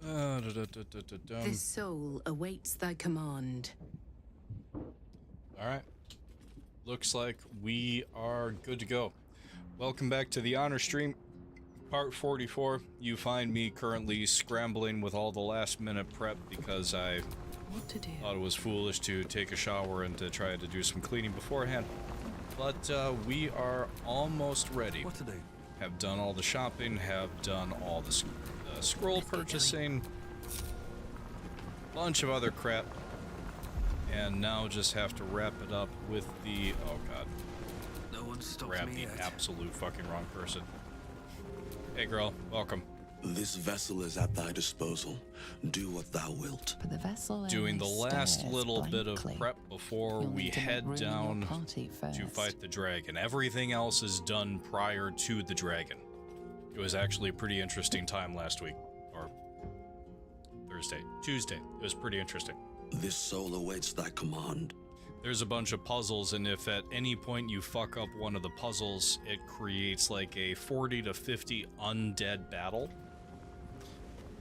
The soul awaits thy command. Alright. Looks like we are good to go. Welcome back to the Honor Stream, part 44. You find me currently scrambling with all the last minute prep because I thought it was foolish to take a shower and to try to do some cleaning beforehand. But we are almost ready. What to do? Have done all the shopping, have done all the scroll purchasing, bunch of other crap, and now just have to wrap it up with the, oh god, No one stopped grab me the yet. absolute fucking wrong person. Hey girl, welcome. This vessel is at thy disposal. Do what thou wilt. But the vessel Doing the only last stares little bit of blankly. prep before You'll we need to make head room in your down party to first. fight the dragon. Everything else is done prior to the dragon. It was actually a pretty interesting time last week, or Tuesday. It was pretty interesting. This soul awaits thy command. There's a bunch of puzzles, and if at any point you fuck up one of the puzzles, it creates like a 40 to 50 undead battle,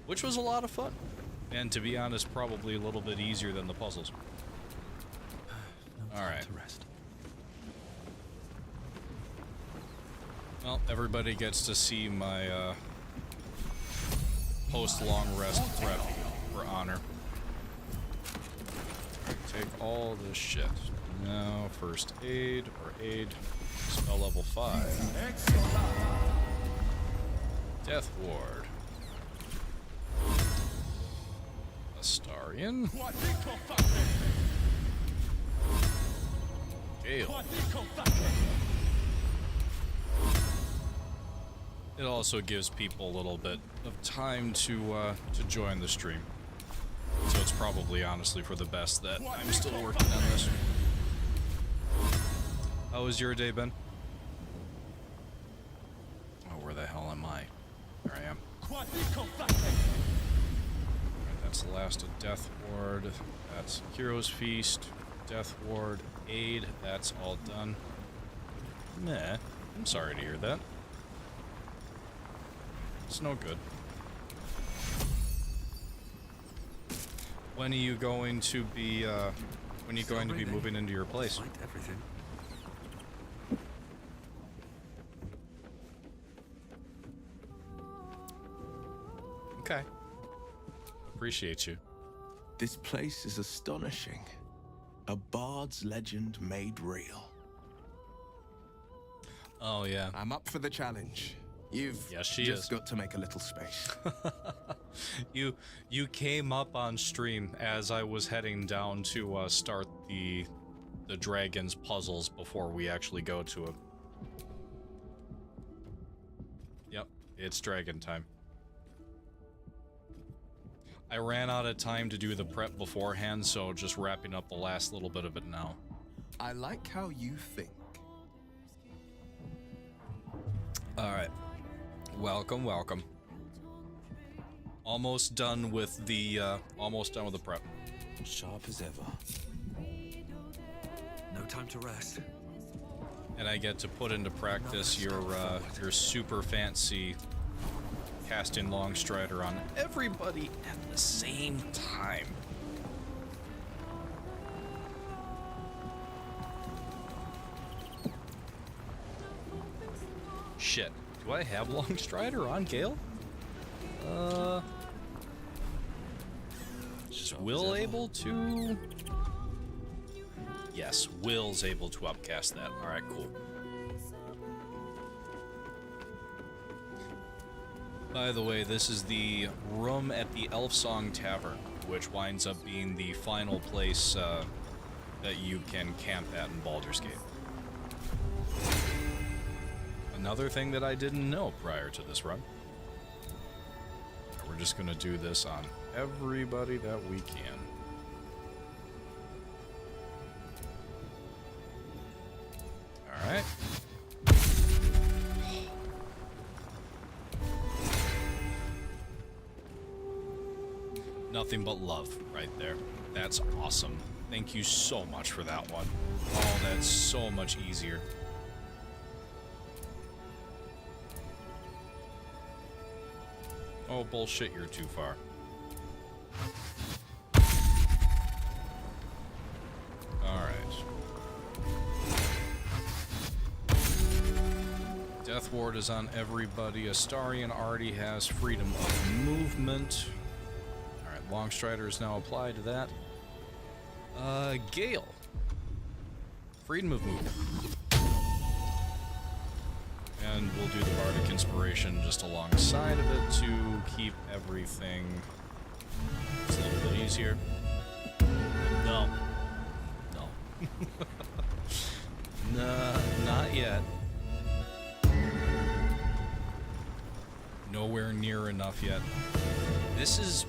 which was a lot of fun. And to be honest, probably a little bit easier than the puzzles. No All time right. to rest. Well, everybody gets to see my post-long rest prep for honor. Alright, take all this shit. Now, first aid, or aid, spell level 5. Death Ward. Astarian. Gale. It also gives people a little bit of time to join the stream. So it's probably honestly for the best that I'm still working on this. How was your day, Ben? Oh, where the hell am I? There I am. Alright, that's the last of Death Ward. That's Hero's Feast, Death Ward, Aid. That's all done. Nah, I'm sorry to hear that. It's no good. When are you going to be, moving into your place? Fight everything. Okay. Appreciate you. This place is astonishing. A bard's legend made real. Oh, yeah. I'm up for the challenge. You've Yes, she just is. got to make a little space. You came up on stream as I was heading down to start the dragon's puzzles before we actually go to it. Yep, it's dragon time. I ran out of time to do the prep beforehand, so just wrapping up the last little bit of it now. I like how you think. Alright. Welcome, welcome. Almost done with the prep. Sharp as ever. No time to rest. And I get to put into practice your super fancy casting long strider on everybody at the same time. Shit. Do I have long strider on Gale? Is Will able to? Yes, Will's able to upcast that. Alright, cool. By the way, this is the room at the Elf Song Tavern, which winds up being the final place that you can camp at in Baldur's Gate. Another thing that I didn't know prior to this run. We're just gonna do this on everybody that we can. Alright. Nothing but love right there. That's awesome. Thank you so much for that one. Oh, that's so much easier. Oh, bullshit, you're too far. is on everybody. Astarion already has freedom of movement. Alright, Longstrider is now applied to that. Gale. Freedom of movement. And we'll do the Bardic Inspiration just alongside of it to keep everything just a little bit easier. No. No. Nah, not yet. Nowhere near enough yet. This is...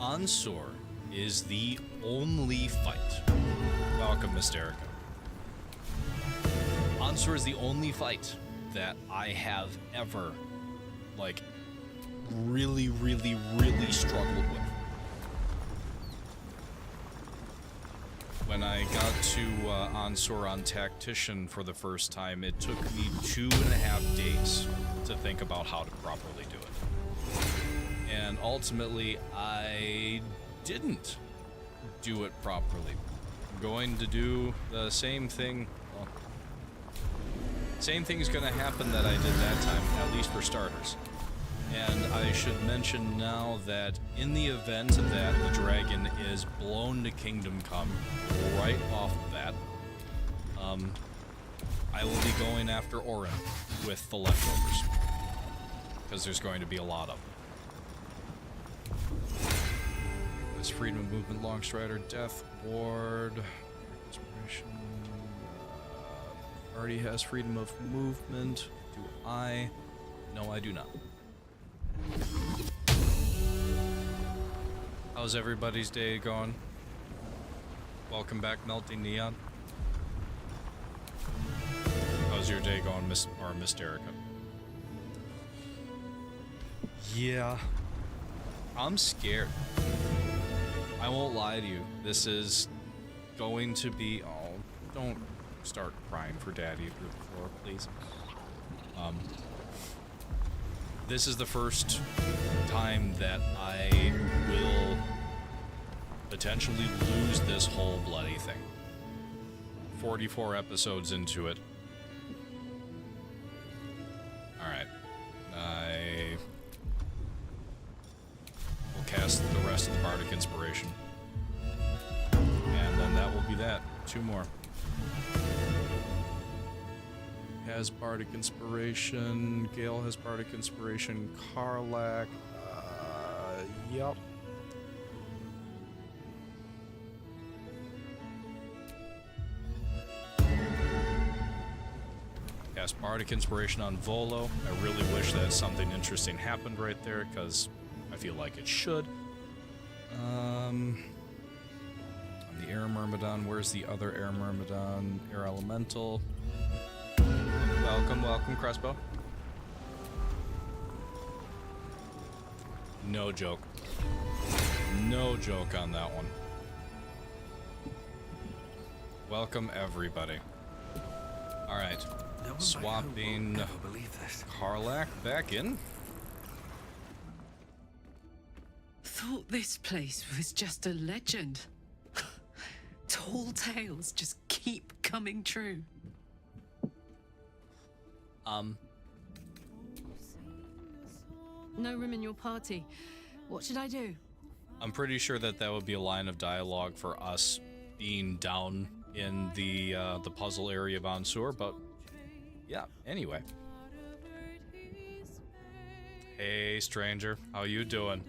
Ansur is the only fight. Welcome, Miss Erica. Ansur is the only fight that I have ever, like, really struggled with. When I got to Ansur on Tactician for the first time, it took me 2.5 days to think about how to properly do it. And ultimately, I didn't do it properly. I'm going to do the same thing. Well, same thing is going to happen that I did that time, at least for starters. And I should mention now that in the event that the dragon is blown to Kingdom Come right off the bat, I will be going after Orin with the leftovers, because there's going to be a lot of them. This freedom of movement, Longstrider, Death Ward, Inspiration. Already has freedom of movement. Do I? No, I do not. How's everybody's day going? Welcome back, Melting Neon. How's your day going, Miss Erica? Yeah, I'm scared. I won't lie to you. This is going to be... Oh, don't start crying for Daddy through the floor, please. This is the first time that I will potentially lose this whole bloody thing. 44 episodes into it. Alright. I will cast the rest of the Bardic Inspiration. And then that will be that. 2 more. Has Bardic Inspiration. Gale has Bardic Inspiration. Karlak. Yup. Cast Bardic Inspiration on Volo. I really wish that something interesting happened right there, because I feel like it should. On the Air Myrmidon, where's the other Air Myrmidon? Air Elemental. Welcome, Crossbow. No joke. No joke on that one. Welcome, everybody. Alright. No one Swapping back home will ever believe this. Karlak back in. Thought this place was just a legend. Tall tales just keep coming true. No room in your party. What should I do? I'm pretty sure that would be a line of dialogue for us being down in the puzzle area of Ansur, but yeah, anyway. Hey, stranger, how you doing?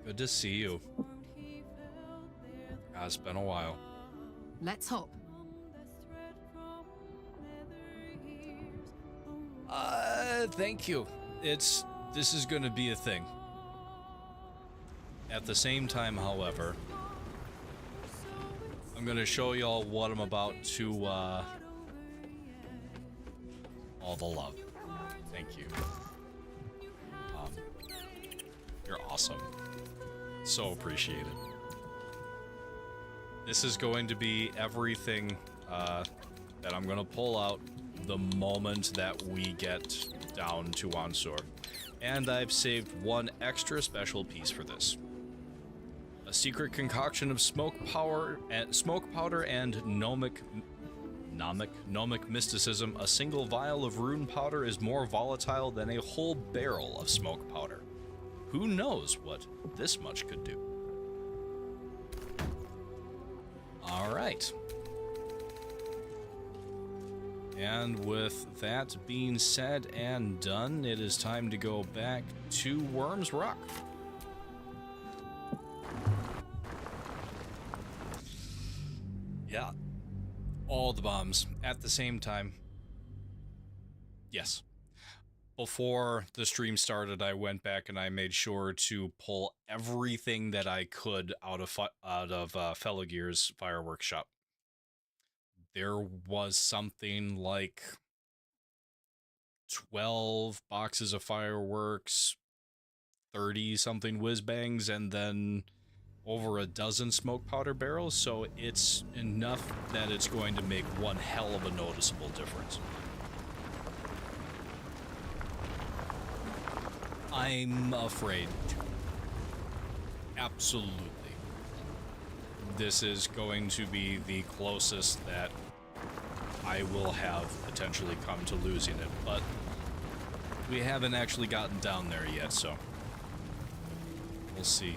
Good to see you. It's been a while. Let's hop. Thank you. This is gonna be a thing. At the same time, however, I'm gonna show y'all what I'm about to, all the love. Thank you. You're awesome. So appreciated. This is going to be everything, that I'm gonna pull out the moment that we get down to Ansur. And I've saved one extra special piece for this. A secret concoction of smoke powder and Gnomic mysticism, a single vial of rune powder is more volatile than a whole barrel of smoke powder. Who knows what this much could do? Alright. And with that being said and done, it is time to go back to Worm's Rock. Yeah. All the bombs at the same time. Yes. Before the stream started, I went back and I made sure to pull everything that I could out of Felagear's fireworks shop. There was something like 12 boxes of fireworks, 30 something whiz bangs, and then over a dozen smoke powder barrels, so it's enough that it's going to make one hell of a noticeable difference. I'm afraid to. Absolutely. This is going to be the closest that I will have potentially come to losing it, but we haven't actually gotten down there yet, so we'll see.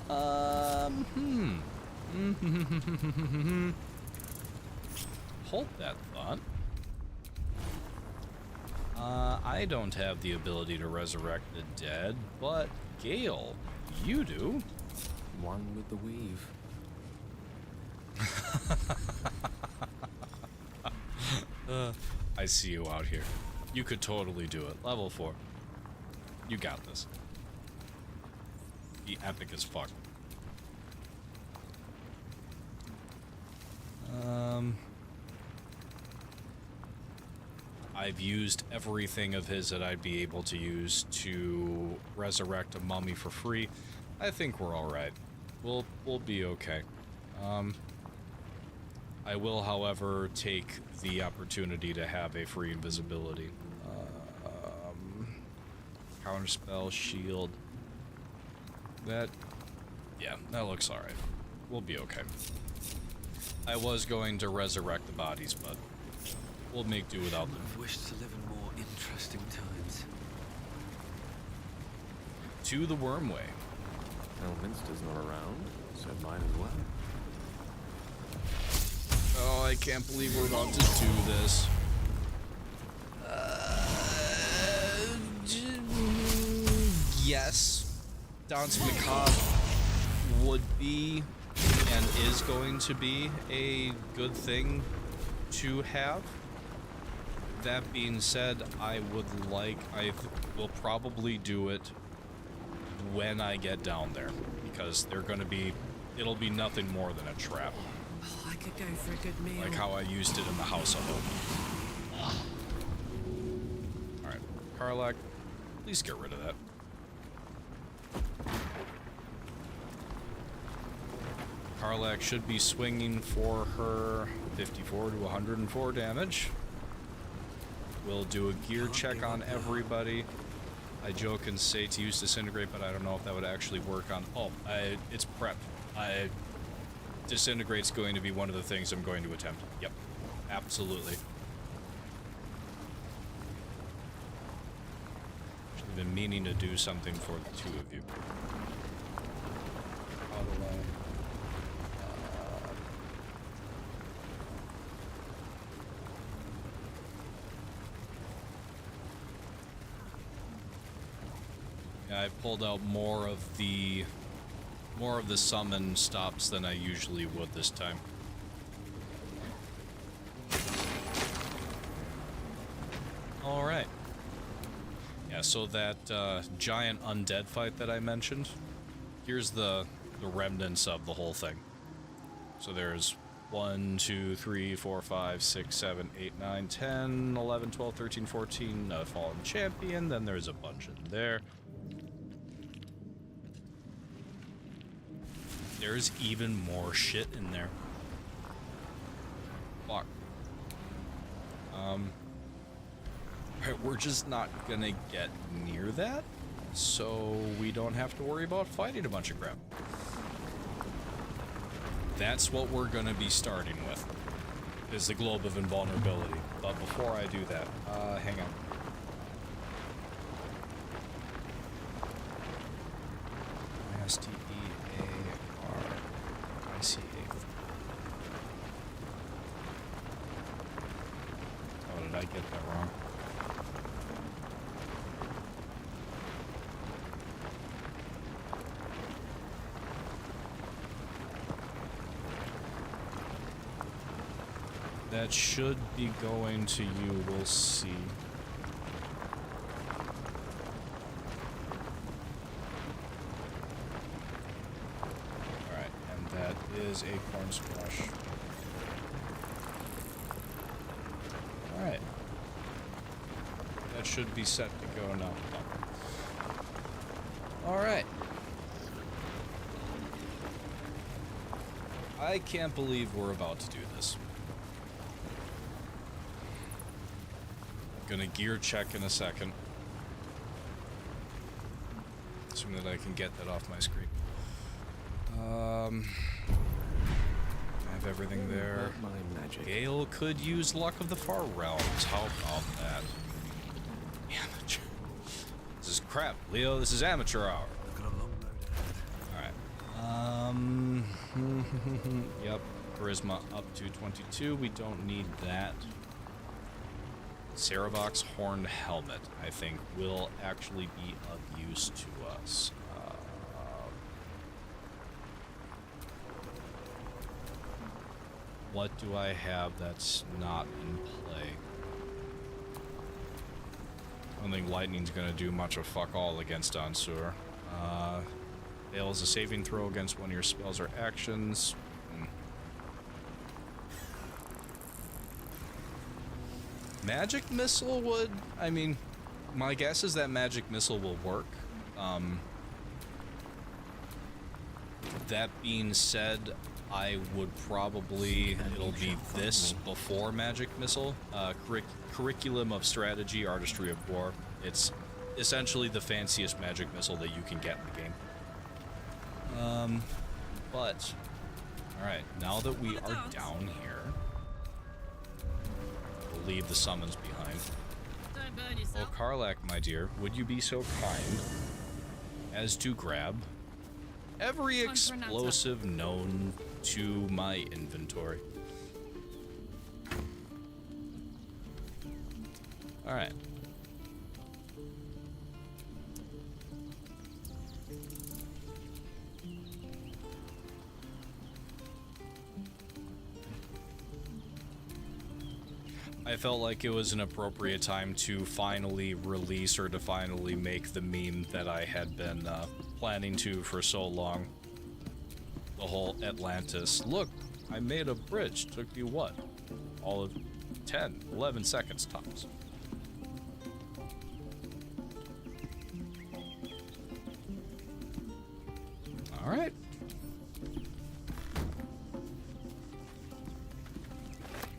Hold that thought. I don't have the ability to resurrect the dead, but Gale, you do. One with the weave. I see you out here. You could totally do it. Level 4. You got this. Be epic as fuck. I've used everything of his that I'd be able to use to resurrect a mummy for free. I think we're alright. We'll be okay. I will, however, take the opportunity to have a free invisibility. Counterspell, shield. That looks alright. We'll be okay. I was going to resurrect the bodies, but we'll make do without them. I've wished to live in more interesting times. To the Wormway. Elminster's not around, so might as well. Oh, I can't believe we're about to do this. Yes. Danse Macabre would be and is going to be a good thing to have. That being said, I will probably do it when I get down there, because it'll be nothing more than a trap. Oh, I could go for a good meal. Like how I used it in the house of hope. Alright, Karlak, please get rid of that. Karlak should be swinging for her 54 to 104 damage. We'll do a gear check on everybody. I joke and say to use Disintegrate, but I don't know if that would actually work on... Oh, it's prep. Disintegrate's going to be one of the things I'm going to attempt. Yep, absolutely. Should have been meaning to do something for the two of you. Out of the way. Yeah, I pulled out more of the summon stops than I usually would this time. All right. Yeah, so that giant undead fight that I mentioned, here's the remnants of the whole thing. So there's 1, 2, 3, 4, 5, 6, 7, 8, 9, 10, 11, 12, 13, 14, fallen champion, then there's a bunch in there. There's even more shit in there. Fuck. Right, we're just not gonna get near that, so we don't have to worry about fighting a bunch of crap. That's what we're gonna be starting with. is the globe of invulnerability. But before I do that, hang on. STEARICA. Oh, did I get that wrong? That should be going to you, we'll see. Alright, and that is acorn squash. Alright. That should be set to go now. Alright. I can't believe we're about to do this. Gonna gear check in a second. Assuming that I can get that off my screen. I have everything there. My magic. Gale could use Luck of the Far Realms. How about that? Amateur. This is crap, Leo. This is amateur hour. I've got a long road ahead. Alright. Yep. Charisma up to 22. We don't need that. Sarabok's horned helmet, I think, will actually be of use to us. What do I have that's not in play? I don't think lightning's gonna do much of fuck all against Ansur. Fails a saving throw against one of your spells or actions. Magic Missile would, I mean, my guess is that Magic Missile will work. That being said, I would probably, it'll be this before Magic Missile. Curriculum of Strategy, Artistry of War. It's essentially the fanciest Magic Missile that you can get in the game. But, alright, now that we are down here, leave the summons behind. Don't burn yourself. Oh, Karlak, my dear, would you be so kind as to grab every Time for an answer. explosive known to my inventory? Alright. I felt like it was an appropriate time to finally release or to finally make the meme that I had been planning to for so long. The whole Atlantis. Look, I made a bridge. Took me what? All of 10, 11 seconds tops. All right.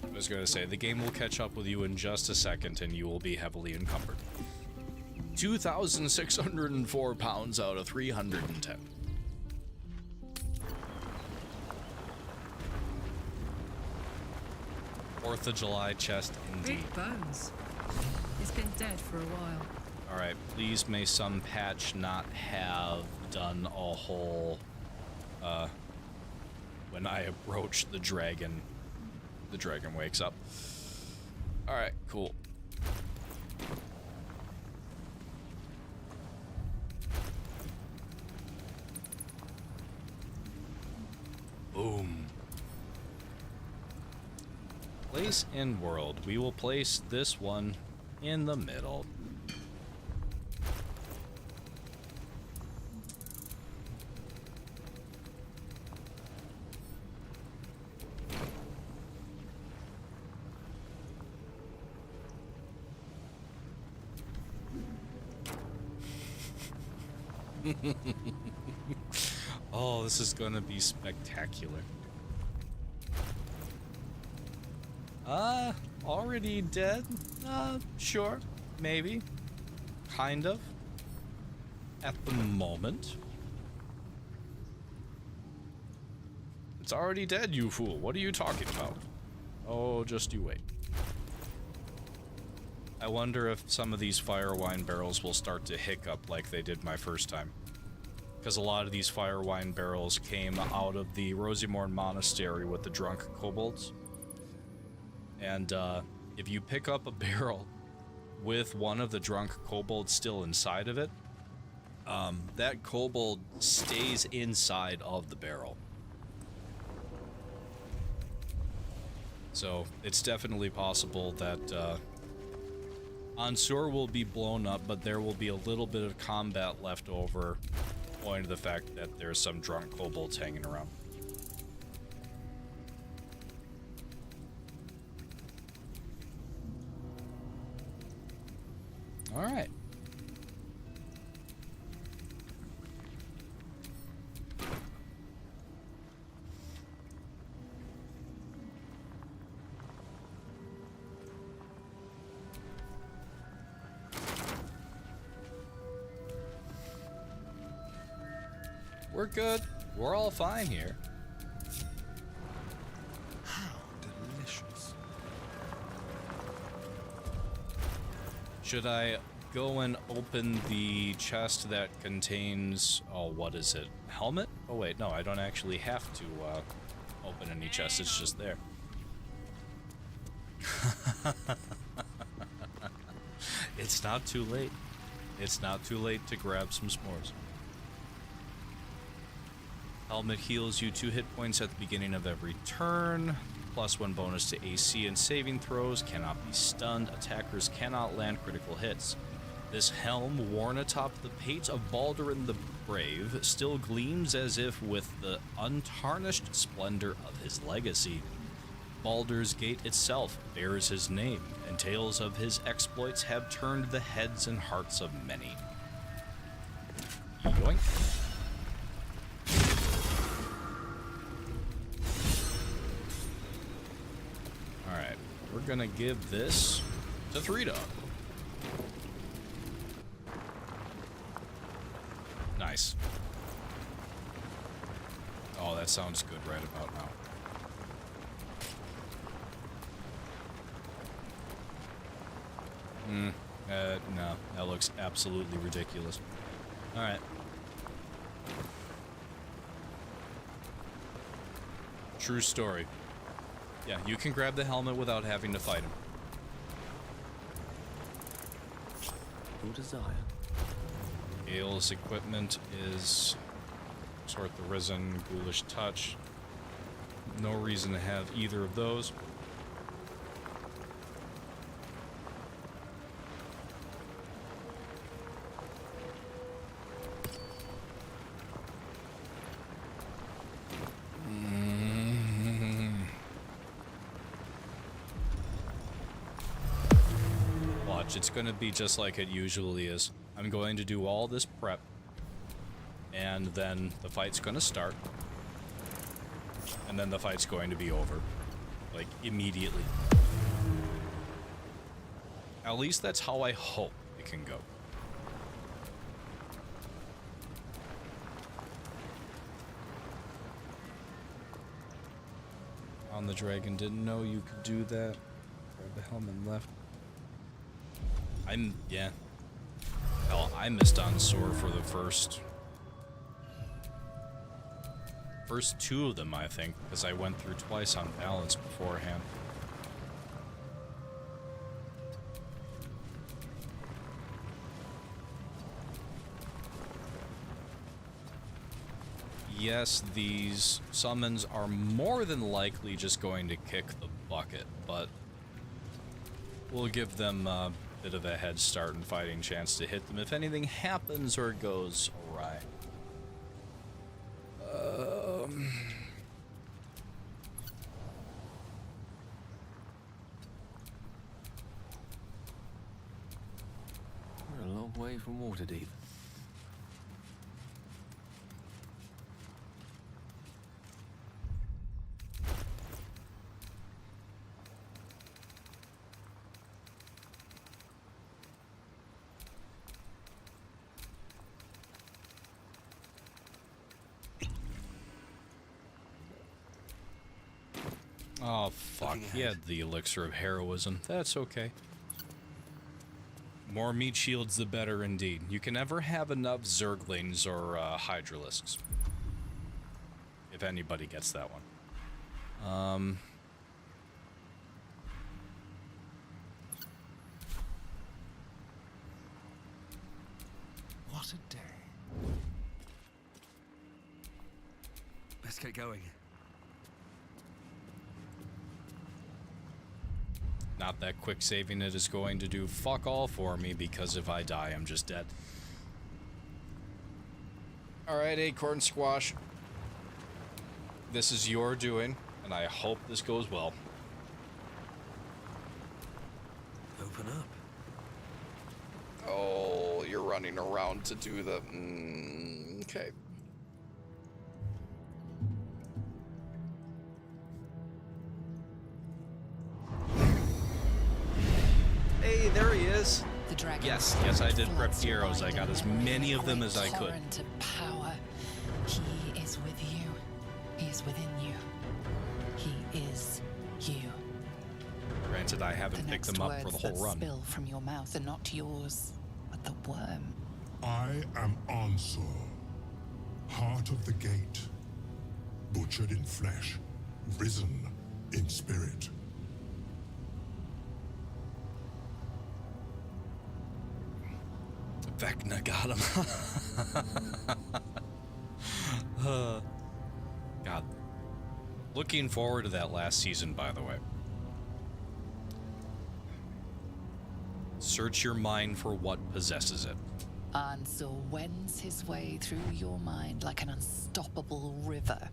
I was going to say, the game will catch up with you in just a second and you will be heavily encumbered. 2,604 pounds out of 310. Fourth of July chest, indeed. Big bones. He's been dead for a while. Alright, please may some patch not have done a whole, when I approach the dragon wakes up. Alright, cool. Boom. Place in world. We will place this one in the middle. Oh, this is gonna be spectacular. Already dead? Sure, maybe. Kind of. At the moment. It's already dead, you fool. What are you talking about? Oh, just you wait. I wonder if some of these fire wine barrels will start to hiccup like they did my first time. Because a lot of these fire wine barrels came out of the Rosimorn Monastery with the drunk kobolds. And if you pick up a barrel with one of the drunk kobolds still inside of it, that kobold stays inside of the barrel. So it's definitely possible that ANSUR will be blown up, but there will be a little bit of combat left over, owing to the fact that there's some drunk kobolds hanging around. All right. We're good. We're all fine here. How delicious. Should I go and open the chest that contains... Oh, what is it? Helmet? Oh, wait. No, I don't actually have to open any chest. It's just there. It's not too late. It's not too late to grab some s'mores. Helmet heals you 2 hit points at the beginning of every turn. +1 bonus to AC and saving throws. Cannot be stunned. Attackers cannot land critical hits. This helm, worn atop the pate of Baldurin the Brave, still gleams as if with the untarnished splendor of his legacy. Baldur's Gate itself bears his name, and tales of his exploits have turned the heads and hearts of many. Yoink. Alright, we're gonna give this to 3-Dog. Nice. Oh, that sounds good right about now. No, that looks absolutely ridiculous. Alright. True story. Yeah, you can grab the helmet without having to fight him. Who desire? Gale's equipment is Sort the Risen, Ghoulish Touch. No reason to have either of those. Watch, it's going to be just like it usually is. I'm going to do all this prep, and then the fight's going to start, and then the fight's going to be over, like, immediately. At least that's how I hope it can go. On the dragon, didn't know you could do that. Grab the helmet left. Yeah. Hell, I missed ANSUR for the first 2 of them, I think, because I went through twice on balance beforehand. Yes, these summons are more than likely just going to kick the bucket, but we'll give them a bit of a head start and fighting chance to hit them if anything happens or goes awry. We're a long way from Waterdeep. Oh, fuck. He had the elixir of heroism. That's okay. More meat shields, the better indeed. You can never have enough Zerglings or Hydralisks. If anybody gets that one. What a day. Let's get going. Not that quick saving it is going to do fuck all for me, because if I die, I'm just dead. Alright, Acorn Squash. This is your doing, and I hope this goes well. Open up. Oh, you're running around to do the... okay. Hey, there he is. The dragon. Yes, I did prep the arrows. I got as many of them as I could. Torrent of power. He is with you. He is within you. He is you. Granted, I haven't picked them up for the whole run. Spill from your mouth are not yours, but the worm. I am Ansur, heart of the gate, butchered in flesh, risen in spirit. Vecna got him. God. Looking forward to that last season, by the way. Search your mind for what possesses it. Ansur wends his way through your mind like an unstoppable river.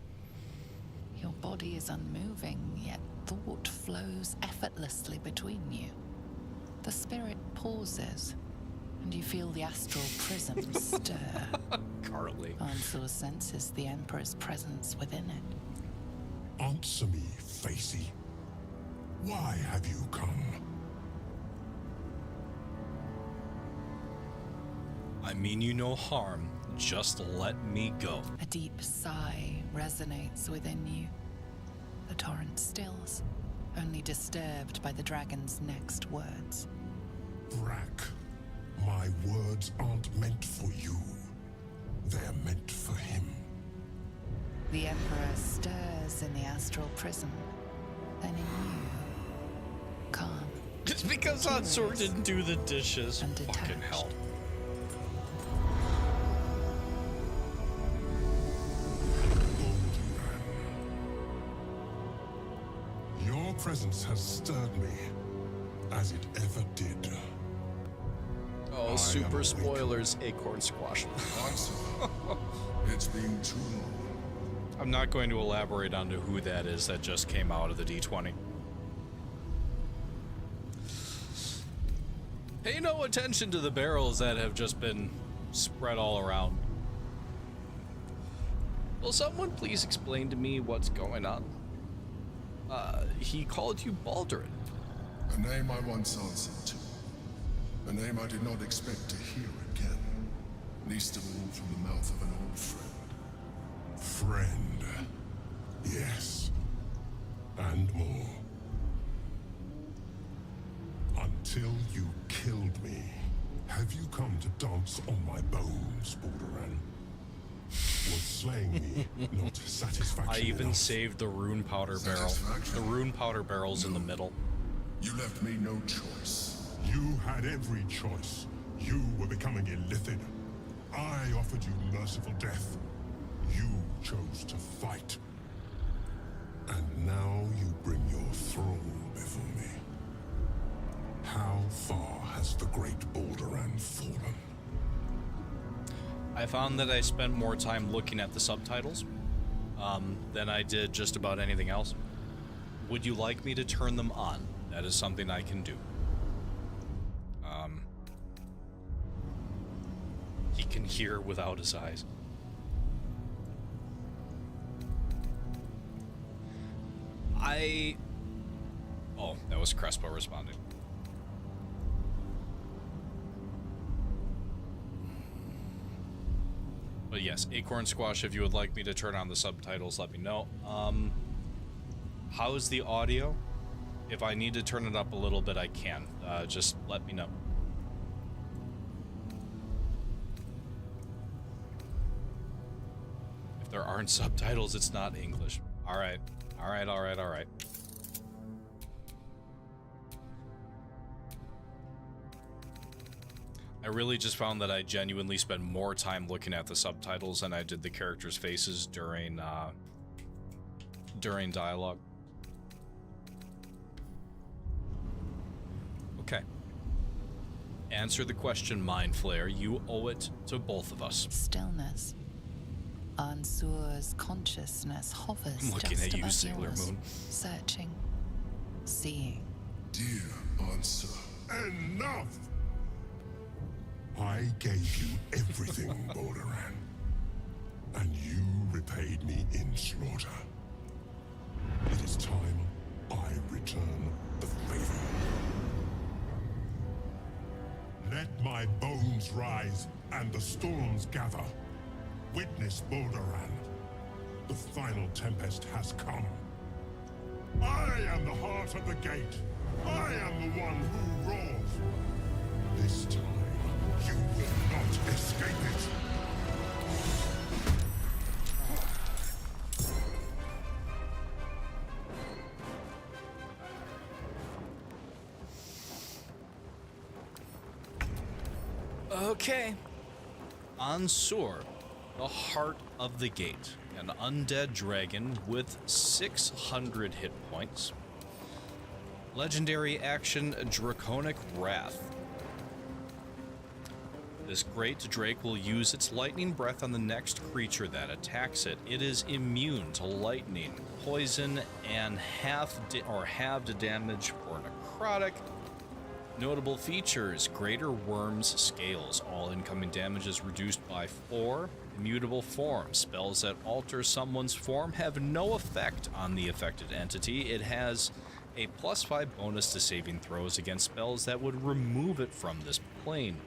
Your body is unmoving, yet thought flows effortlessly between you. The spirit pauses, and you feel the astral prism stir. Carly. Ansur senses the Emperor's presence within it. Answer me, Facey. Why have you come? I mean you no harm. Just let me go. A deep sigh resonates within you. The torrent stills, only disturbed by the dragon's next words. Brack, my words aren't meant for you. They're meant for him. The Emperor stirs in the astral prism. Then in you, calm. It's because Ansur didn't do the dishes. And detached. Fucking hell. Your presence has stirred me, as it ever did. Oh, super spoilers, Acorn Squash. Answer. It's been too long. I'm not going to elaborate on to who that is that just came out of the D20. Pay no attention to the barrels that have just been spread all around. Will someone please explain to me what's going on? He called you Baldrin. A name I once answered to. A name I did not expect to hear again. Least of all from the mouth of an old friend. Friend. Yes. And more. Until you killed me. Have you come to dance on my bones, Borderan? Was slaying me not satisfaction I even enough? saved the rune powder barrel. The rune powder barrel's in the middle. You left me no choice. You had every choice. You were becoming illithid. I offered you merciful death. You chose to fight. And now you bring your thrall before me. How far has the great Balderan fallen? I found that I spent more time looking at the subtitles than I did just about anything else. Would you like me to turn them on? That is something I can do. He can hear without his eyes. Oh, that was Crespo responding. But yes, Acorn Squash, if you would like me to turn on the subtitles, let me know. How's the audio? If I need to turn it up a little bit, I can. Just let me know. If there aren't subtitles, it's not English. All right. All right, all right, all right. I really just found that I genuinely spend more time looking at the subtitles than I did the characters' faces during dialogue. Okay. Answer the question, Mind Flayer. You owe it to both of us. Stillness. Ansur's consciousness hovers I'm looking just at you, above Sailor yours, Moon. searching, seeing. Dear Ansur, Enough! I gave you everything, Borderan. And you repaid me in slaughter. It is time I return the favor. Let my bones rise and the storms gather. Witness Borderan. The final tempest has come. I am the heart of the gate. I am the one who roars. This time, you will not escape it. Okay. Ansur, the heart of the gate. An undead dragon with 600 hit points. Legendary action, Draconic Wrath. This great drake will use its lightning breath on the next creature that attacks it. It is immune to lightning, poison, and halved damage for necrotic. Notable features: greater worm's scales. All incoming damage is reduced by 4. Immutable form. Spells that alter someone's form have no effect on the affected entity. It has a +5 bonus to saving throws against spells that would remove it from this plane.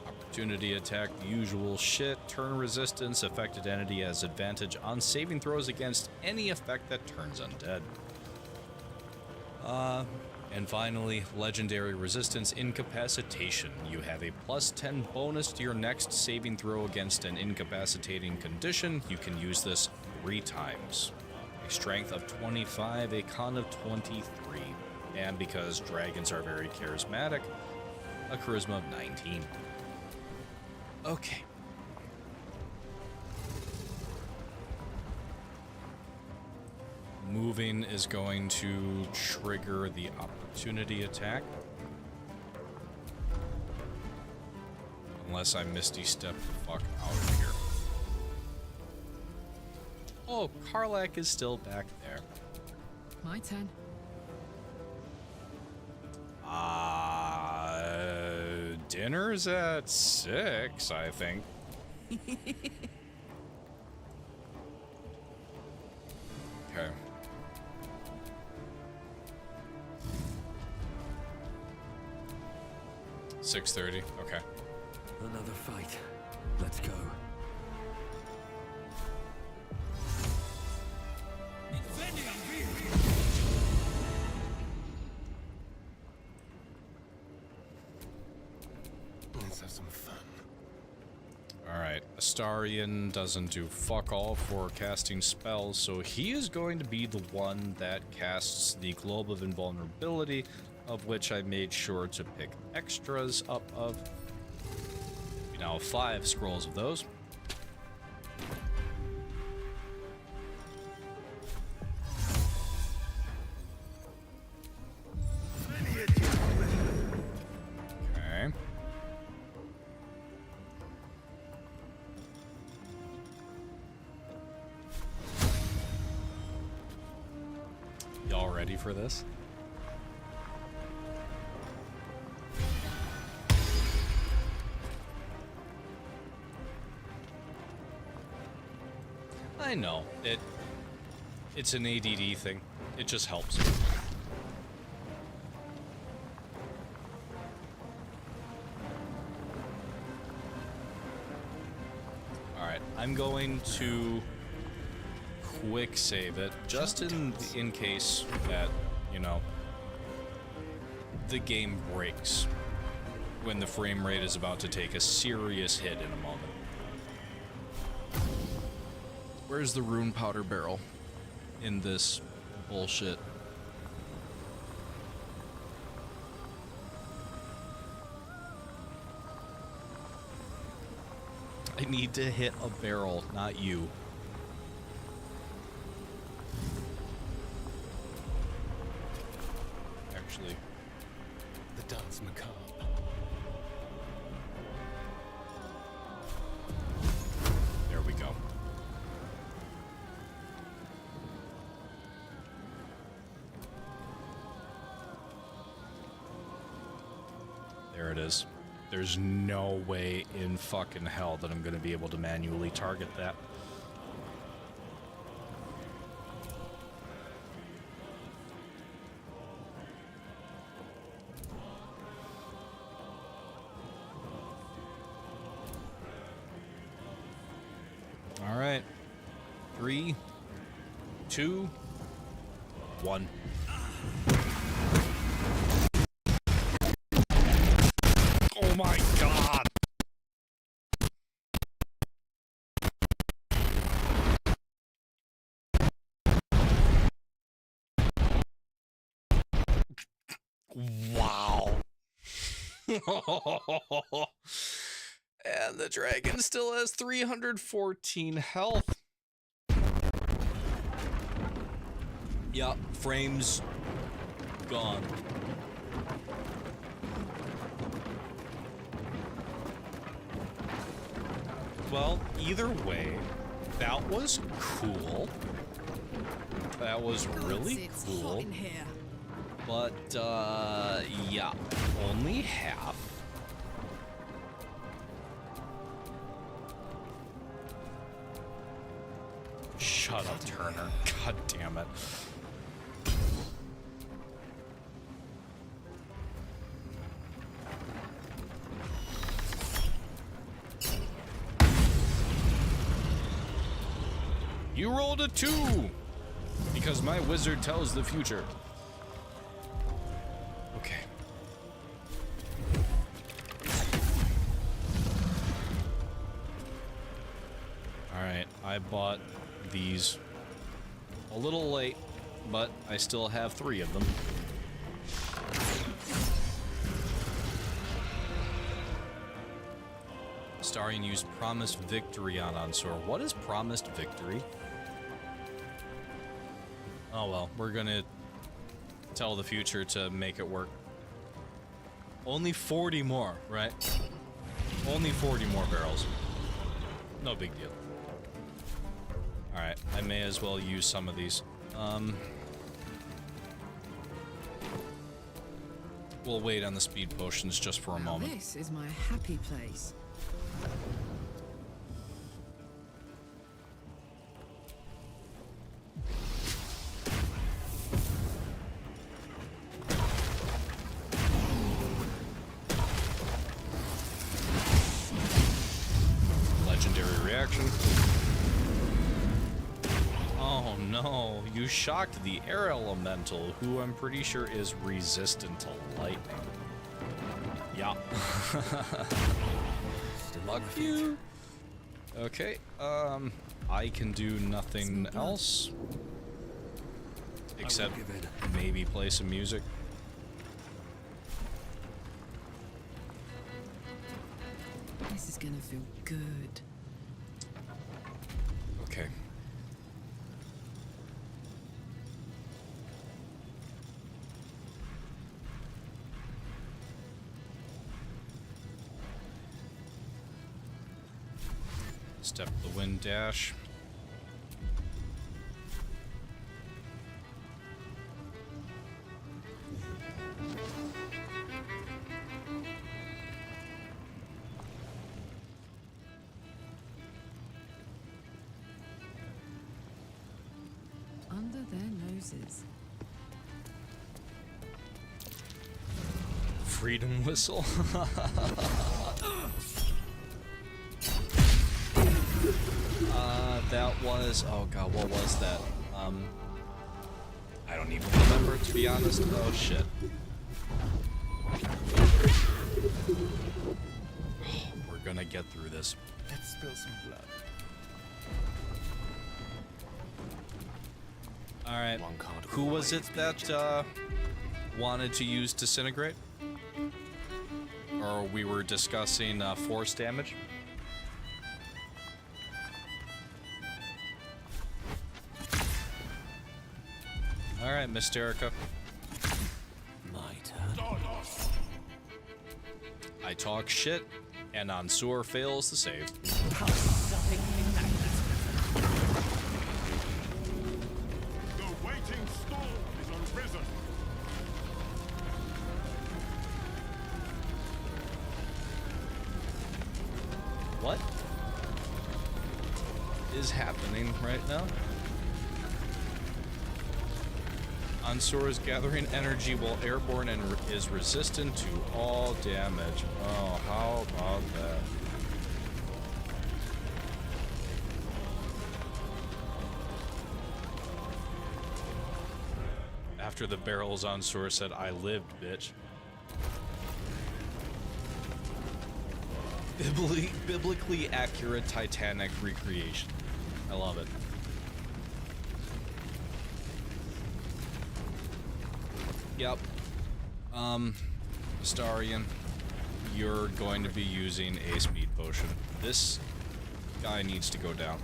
Opportunity attack, the usual shit. Turn resistance. Affected entity has advantage on saving throws against any effect that turns undead. And finally, legendary resistance, Incapacitation. You have a +10 bonus to your next saving throw against an incapacitating condition. You can use this 3 times. A strength of 25, a con of 23. And because dragons are very charismatic, a charisma of 19. Okay. Moving is going to trigger the opportunity attack. Unless I Misty Step the fuck out of here. Oh, Karlak is still back there. My turn. Dinner's at 6, I think. Okay. $6:30. Okay. Another fight. Let's go. Let's have some fun. Alright, Astarion doesn't do fuck all for casting spells, so he is going to be the one that casts the Globe of Invulnerability, of which I made sure to pick extras up of. We now have 5 scrolls of those. Okay. Y'all ready for this? I know. It's an ADD thing. It just helps. Alright, I'm going to quick save it, just in case that, you know, the game breaks when the frame rate is about to take a serious hit in a moment. Where's the rune powder barrel in this bullshit? I need to hit a barrel, not you. Actually, The dance macabre. there we go. There it is. There's no way in fucking hell that I'm gonna be able to manually target that. All right. 3, 2, 1. Oh my god! Wow. And the dragon still has 314 health. Yup, frames gone. Well, either way, that was cool. That was really cool. But, yeah, only half. Shut up, Turner. God damn it. You rolled a 2! Because my wizard tells the future. Okay. Alright, I bought these a little late, but I still have 3 of them. Starian used Promised Victory on Ansur. What is Promised Victory? Oh well, we're gonna tell the future to make it work. Only 40 more, right? Only 40 more barrels. No big deal. Alright, I may as well use some of these. We'll wait on the speed potions just for a moment. This is my happy place. Legendary reaction. Oh no, you shocked the air elemental, who I'm pretty sure is resistant to lightning. Yeah. Fuck you. Okay, I can do nothing else. Except maybe play some music. This is gonna feel good. Okay. Step the wind dash. Under their noses. Freedom whistle. That was, oh god, what was that? I don't even remember, to be honest. Oh shit. We're gonna get through this. Let's spill some blood. Alright, who was it that wanted to use Disintegrate? Or we were discussing force damage? Alright, Mysterica. My turn. I talk shit, and Ansur fails to save. The waiting storm is arisen. What is happening right now? Ansur is gathering energy while airborne and is resistant to all damage. Oh, how about that? After the barrels, Ansur said, "I lived, bitch." Biblically accurate Titanic recreation. I love it. Yep. Astarion, you're going to be using a speed potion. This guy needs to go down.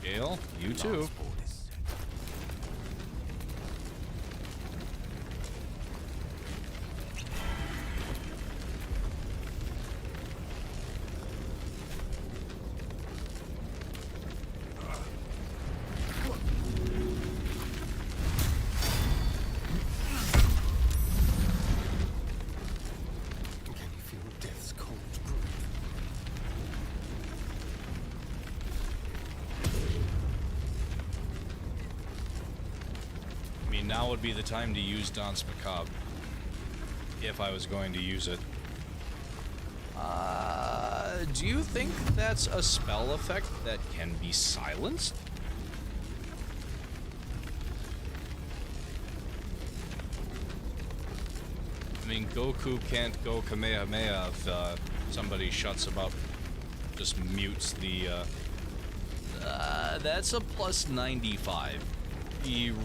Gale, you too. Now would be the time to use Danse Macabre, if I was going to use it. Do you think that's a spell effect that can be silenced? I mean, Goku can't go Kamehameha if somebody shuts him up, just mutes the, that's a plus 95.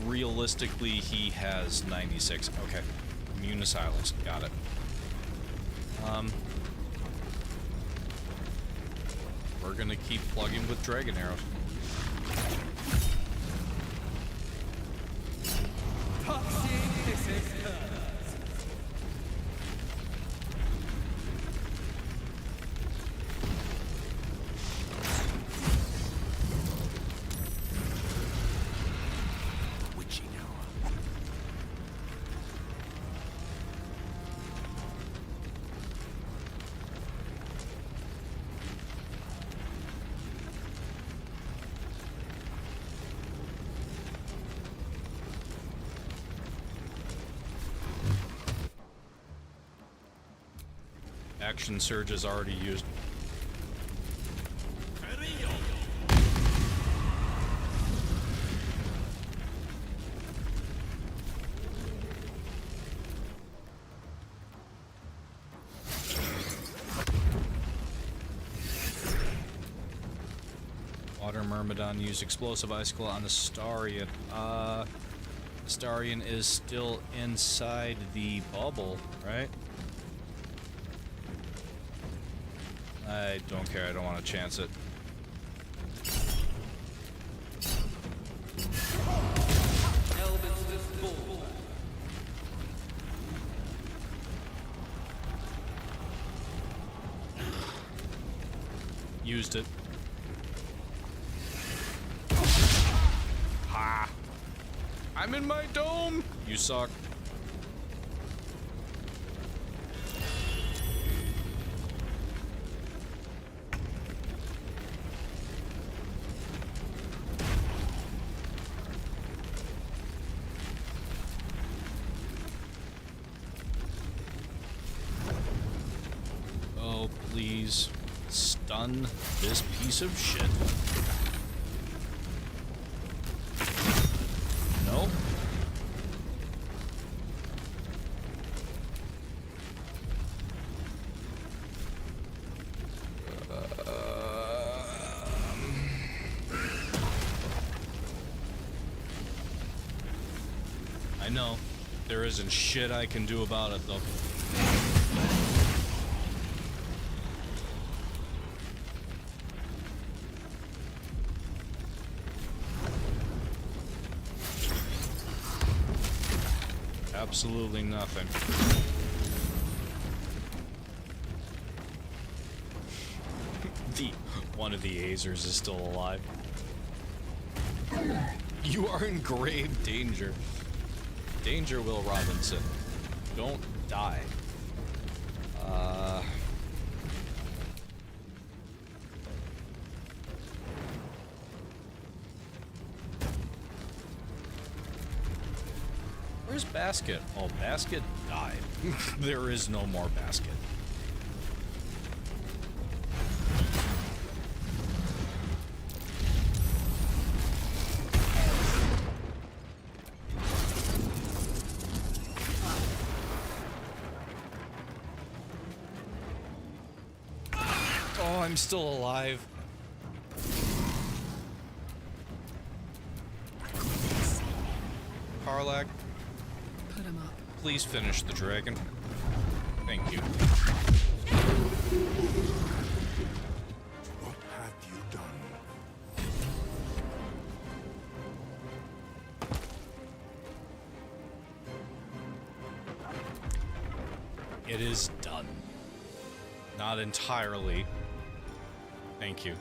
Realistically, he has 96. Okay. Immune to silence. Got it. We're gonna keep plugging with dragon arrows. Action Surge is already used. Water Myrmidon used Explosive Icicle on the Astarion. Astarion is still inside the bubble, right? I don't care, I don't want to chance it. Used it. Ha! I'm in my dome! You suck. please stun this piece of shit. Nope. I know. There isn't shit I can do about it, though. Absolutely nothing. One of the Ansurs is still alive. You are in grave danger. Danger, Will Robinson. Don't die. Where's Basket? Oh, Basket died. There is no more Basket. Oh, I'm still alive. Karlak, Put him up. please finish the dragon. Thank you. What have you done? It is done. Not entirely. Thank you.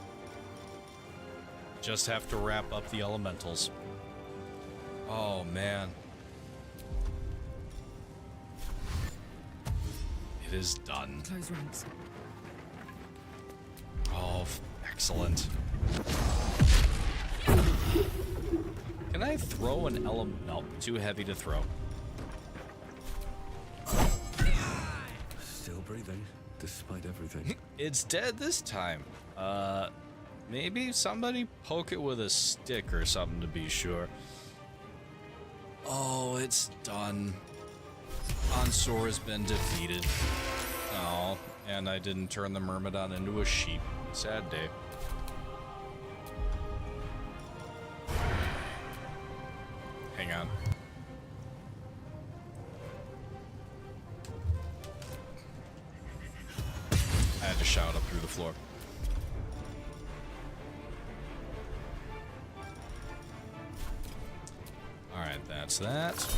Just have to wrap up the elementals. Oh, man. It is done. Close ranks. Oh, excellent. Can I throw an element? No, too heavy to throw. Still breathing, despite everything. It's dead this time. Maybe somebody poke it with a stick or something to be sure. Oh, it's done. Ansur has been defeated. Oh, and I didn't turn the Myrmidon into a sheep. Sad day. Hang on. I had to shout up through the floor. Alright, that's that.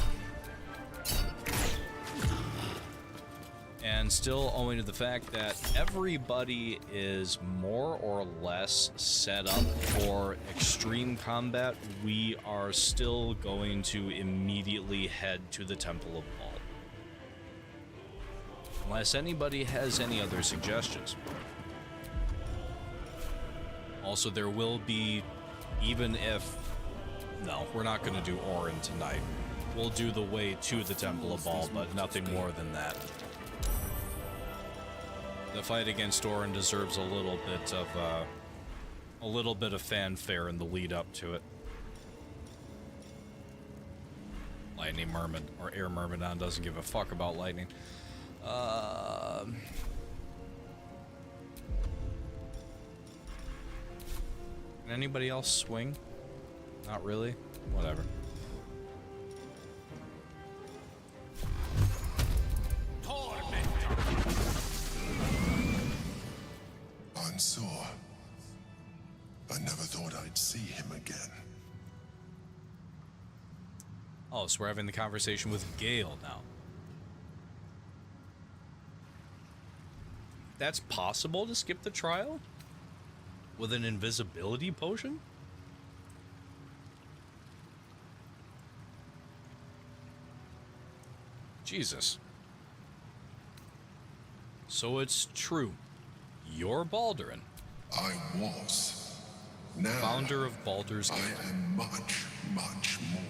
And still owing to the fact that everybody is more or less set up for extreme combat, we are still going to immediately head to the Temple of Baal. Unless anybody has any other suggestions. Also, there will be, even if... No, we're not going to do Orin tonight. We'll do the way to the Temple of Baal, but nothing more than that. The fight against Orin deserves a little bit of fanfare in the lead up to it. Lightning Merman, or Air Myrmidon, doesn't give a fuck about lightning. Can anybody else swing? Not really? Whatever. Ansur. I never thought I'd see him again. Oh, so we're having the conversation with Gale now. That's possible to skip the trial? With an invisibility potion? Jesus. So it's true. You're Baldurin. I was. Now, Founder of Baldur's Gate. I am much, much more.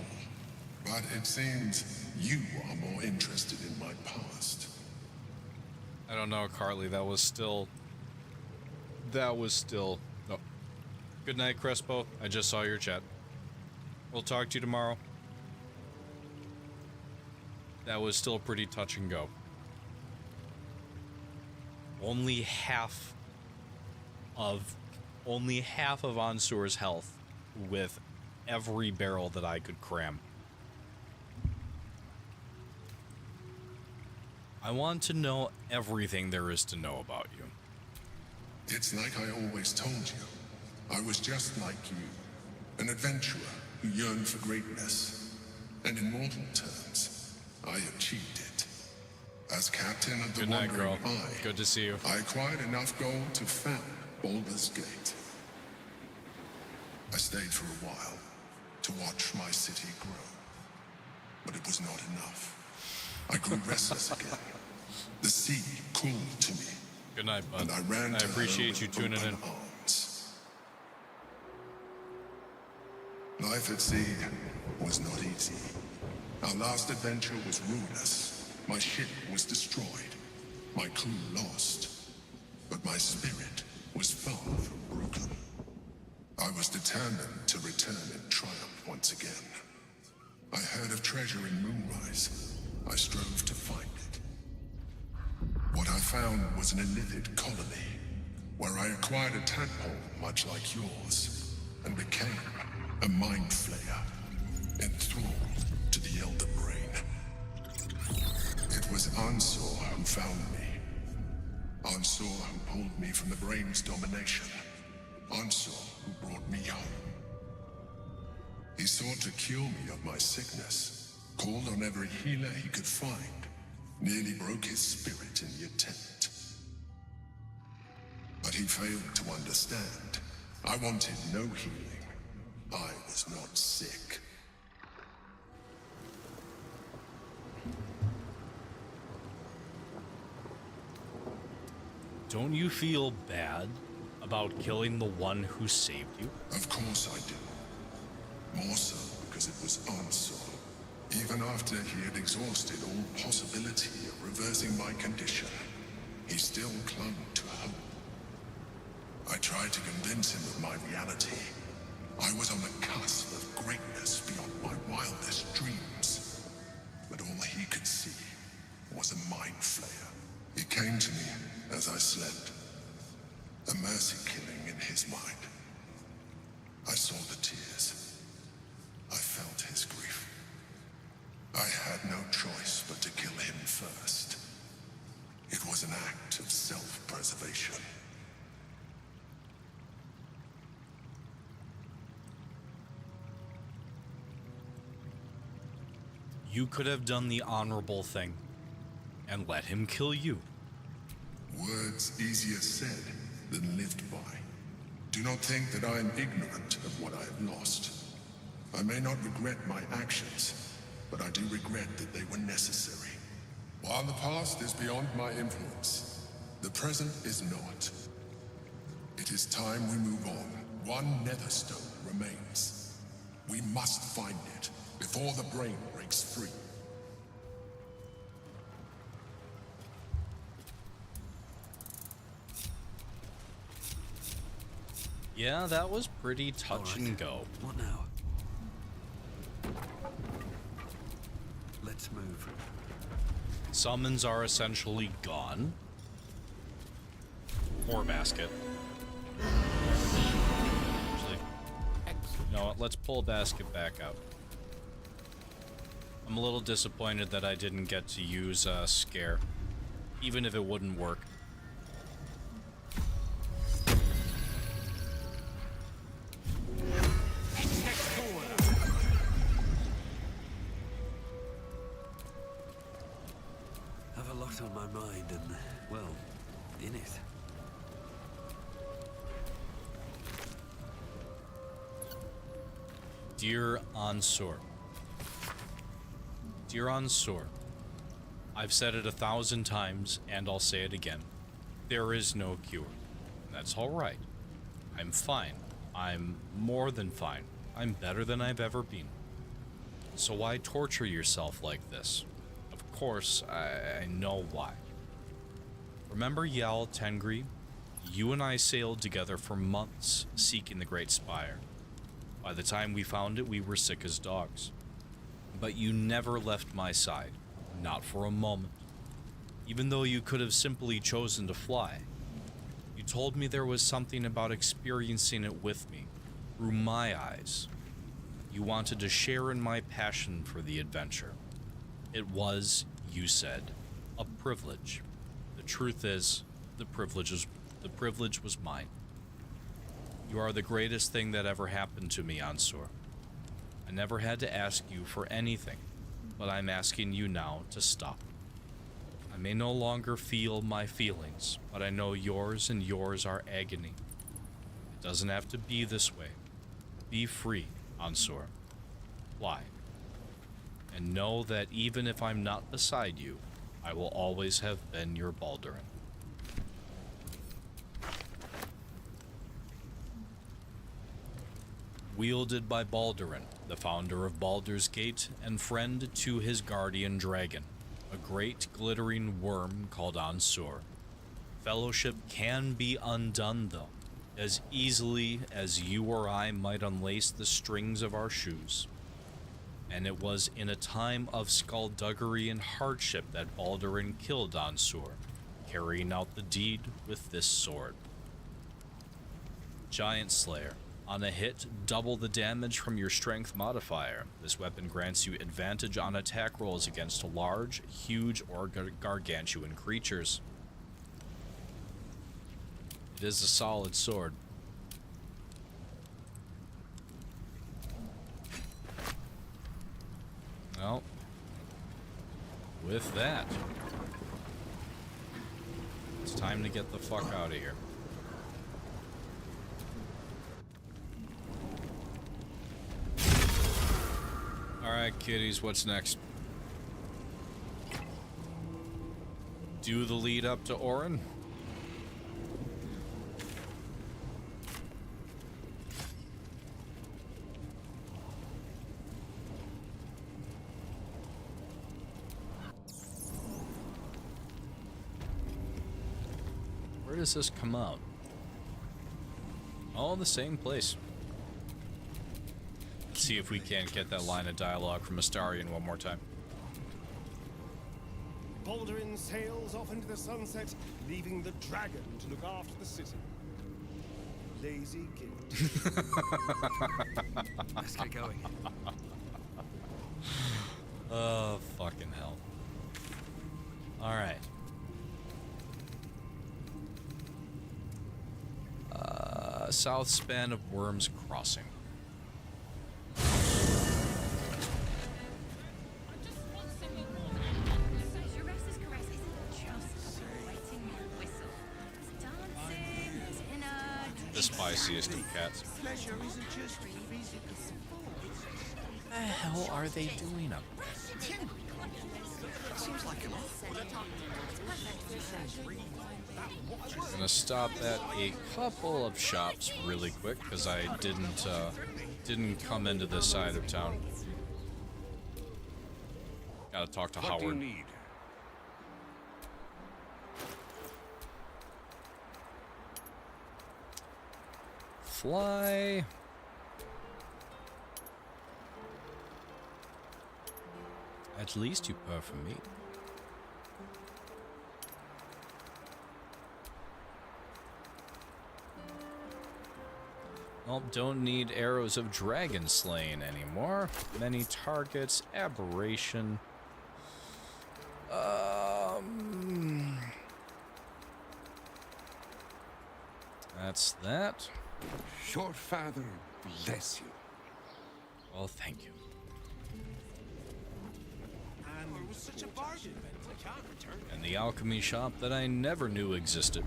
But it seems you are more interested in my past. I don't know, Carly. That was still That was still... No. Good night, Crespo. I just saw your chat. We'll talk to you tomorrow. That was still pretty touch and go. Only half of Ansur's health with every barrel that I could cram. I want to know everything there is to know about you. It's like I always told you. I was just like you, an adventurer who yearned for greatness. And in mortal terms, I achieved it. As captain of the Good night, Wandering girl. Eye, Good to see you. I acquired enough gold to found Baldur's Gate. I stayed for a while to watch my city grow, but it was not enough. I grew restless again. The sea called to me. Good night, bud. And I ran to appreciate her you with tuning in. open arms. Life at sea was not easy. Our last adventure was ruinous. My ship was destroyed. My crew lost. But my spirit was far from broken. I was determined to return in triumph once again. I heard of treasure in Moonrise. I strove to find it. What I found was an illithid colony, where I acquired a tadpole much like yours, and became a mind flayer, enthralled to the Elder Brain. It was Ansur who found me. Ansur who pulled me from the Brain's domination. Ansur who brought me home. He sought to cure me of my sickness, called on every healer he could find, nearly broke his spirit in the attempt. But he failed to understand. I wanted no healing. I was not sick. Don't you feel bad about killing the one who saved you? Of course I do. More so because it was Ansur. Even after he had exhausted all possibility of reversing my condition, he still clung to hope. I tried to convince him of my reality. I was on the cusp of greatness beyond my wildest dreams. But all he could see was a mind flayer. He came to me as I slept. A mercy killing in his mind. I saw the tears. I felt his grief. I had no choice but to kill him first. It was an act of self-preservation. You could have done the honorable thing and let him kill you. Words easier said than lived by. Do not think that I am ignorant of what I have lost. I may not regret my actions, but I do regret that they were necessary. While the past is beyond my influence, the present is not. It is time we move on. One Netherstone remains. We must find it before the brain breaks free. Yeah, that was pretty touch and go. What now? Let's move. Summons are essentially gone. Or basket. Actually, you know what? Let's pull basket back out. I'm a little disappointed that I didn't get to use scare, even if it wouldn't work. Have a lot on my mind and, well, in it. Dear Ansur. Dear Ansur, I've said it 1,000 times, and I'll say it again. There is no cure. That's alright. I'm fine. I'm more than fine. I'm better than I've ever been. So why torture yourself like this? Of course, I know why. Remember Yal Tengri? You and I sailed together for months, seeking the Great Spire. By the time we found it, we were sick as dogs. But you never left my side, not for a moment. Even though you could have simply chosen to fly. You told me there was something about experiencing it with me, through my eyes. You wanted to share in my passion for the adventure. It was, you said, a privilege. The truth is, the privilege was mine. You are the greatest thing that ever happened to me, Ansur. I never had to ask you for anything, but I'm asking you now to stop. I may no longer feel my feelings, but I know yours and yours are agony. It doesn't have to be this way. Be free, Ansur. Fly. And know that even if I'm not beside you, I will always have been your Baldurin. Wielded by Baldurin, the founder of Baldur's Gate and friend to his guardian dragon, a great glittering worm called Ansur. Fellowship can be undone, though, as easily as you or I might unlace the strings of our shoes. And it was in a time of skullduggery and hardship that Baldurin killed Ansur, carrying out the deed with this sword. Giant Slayer. On a hit, double the damage from your strength modifier. This weapon grants you advantage on attack rolls against large, huge, or gargantuan creatures. It is a solid sword. Well, with that, it's time to get the fuck out of here. Alright, kiddies, what's next? Do the lead up to Orin? Where does this come out? All in the same place. See if we can't get that line of dialogue from Astarion one more time. Baldurin sails off into the sunset, leaving the dragon to look after the city. Lazy git. Let's get going. Oh, fucking hell. Alright. South span of Worms Crossing. The spiciest of cats. What the hell are they doing up there? I'm gonna stop at a couple of shops really quick because I didn't come into this side of town. Gotta talk to Howard. What do you need? Fly. At least you purr for me. Oh, don't need arrows of dragon slaying anymore. Many targets, aberration. That's that. Your father bless you. Well, thank you. And it was such a bargain. I can't return. And the alchemy shop that I never knew existed.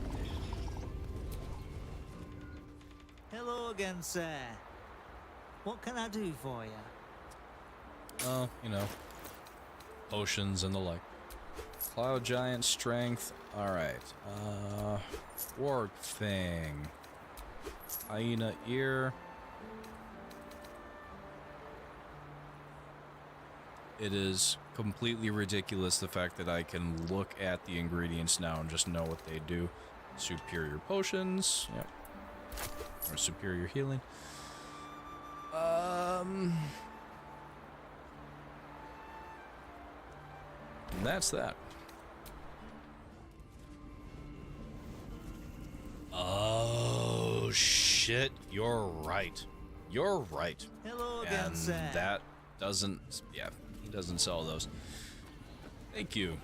Hello again, sir. What can I do for you? Oh, you know, potions and the like. Cloud giant strength. Alright. Warp thing. Hyena ear. It is completely ridiculous the fact that I can look at the ingredients now and just know what they do. Superior potions. Yep. Or superior healing. And that's that. Oh, shit. You're right. You're right. Hello again, And sir. that doesn't... Yeah, he doesn't sell those. Thank you.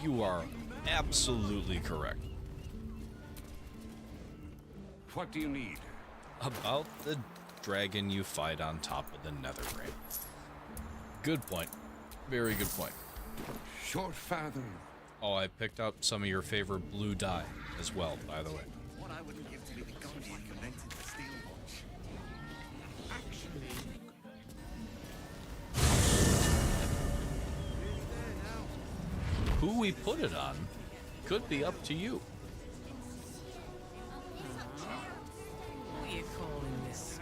You are absolutely correct. What do you need? About the dragon you fight on top of the nether brain. Good point. Very good point. Short father. Oh, I picked up some of your favorite blue dye as well, by the way. What I wouldn't give to be the guardian who invented the steel watch. Actually... Who we put it on could be up to you. What are you calling this?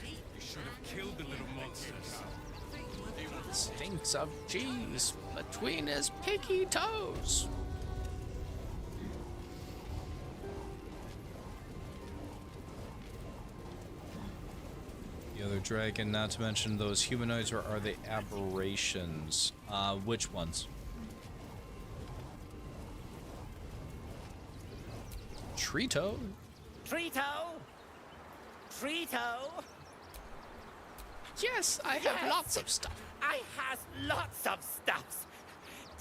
You should have killed the little monsters. Stinks of cheese between his picky toes. The other dragon, not to mention those humanoids, or are they aberrations? Which ones? Trito? Trito! Trito! Yes, I have lots of stuff. I has lots of stuffs.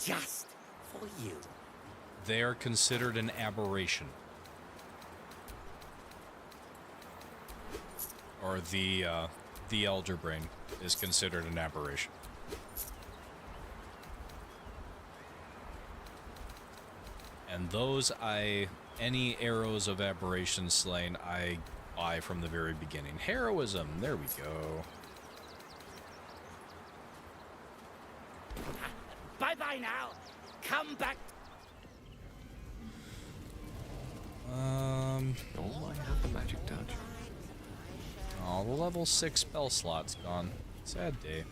Just for you. They are considered an aberration. Or the Elder Brain is considered an aberration. And those any arrows of aberration slain, I buy from the very beginning. Heroism, there we go. Bye-bye now. Come back. Oh, I have the magic touch. Oh, the level 6 spell slot's gone. Sad day.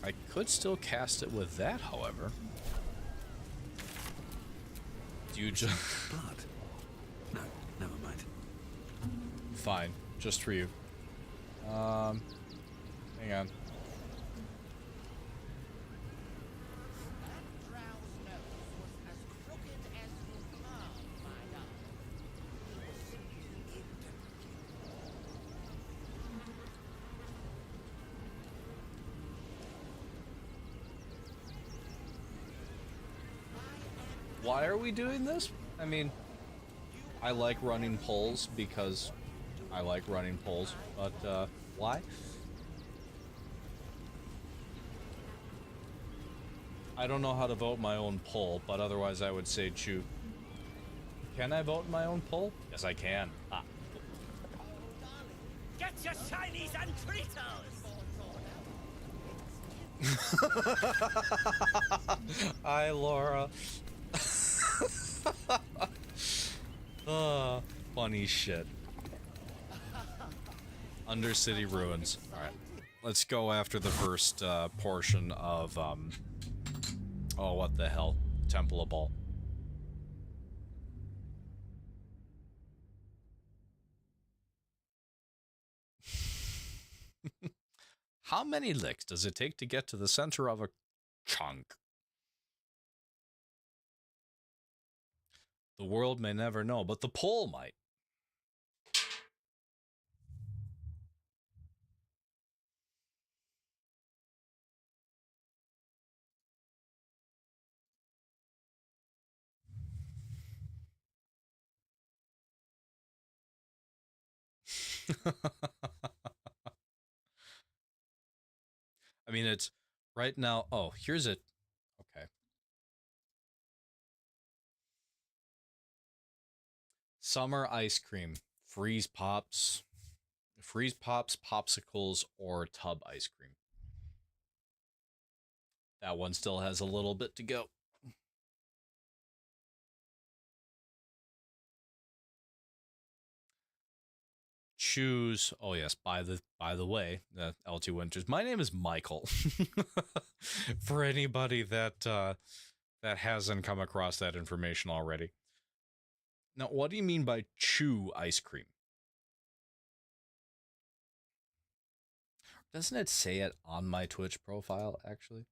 I could still cast it with that, however. Do you just... Blood? No, never mind. Fine, just for you. Hang on. Why are we doing this? I mean, I like running polls because I like running polls, but why? I don't know how to vote my own poll, but otherwise I would say choose. Can I vote my own poll? Yes, I can. Ah. Get your shinies and Tritos! Hi, Laura. Oh, funny shit. Undercity Ruins. Alright. Let's go after the first portion of, oh, what the hell? Temple of Ball. How many licks does it take to get to the center of a chunk? The world may never know, but the poll might. I mean, it's right now. Oh, here's it. Okay. Summer ice cream, freeze pops, popsicles, or tub ice cream. That one still has a little bit to go. Choose. Oh yes. By the way, LT Winters. My name is Michael. For anybody that that hasn't come across that information already. Now, what do you mean by chew ice cream? Doesn't it say it on my Twitch profile, actually?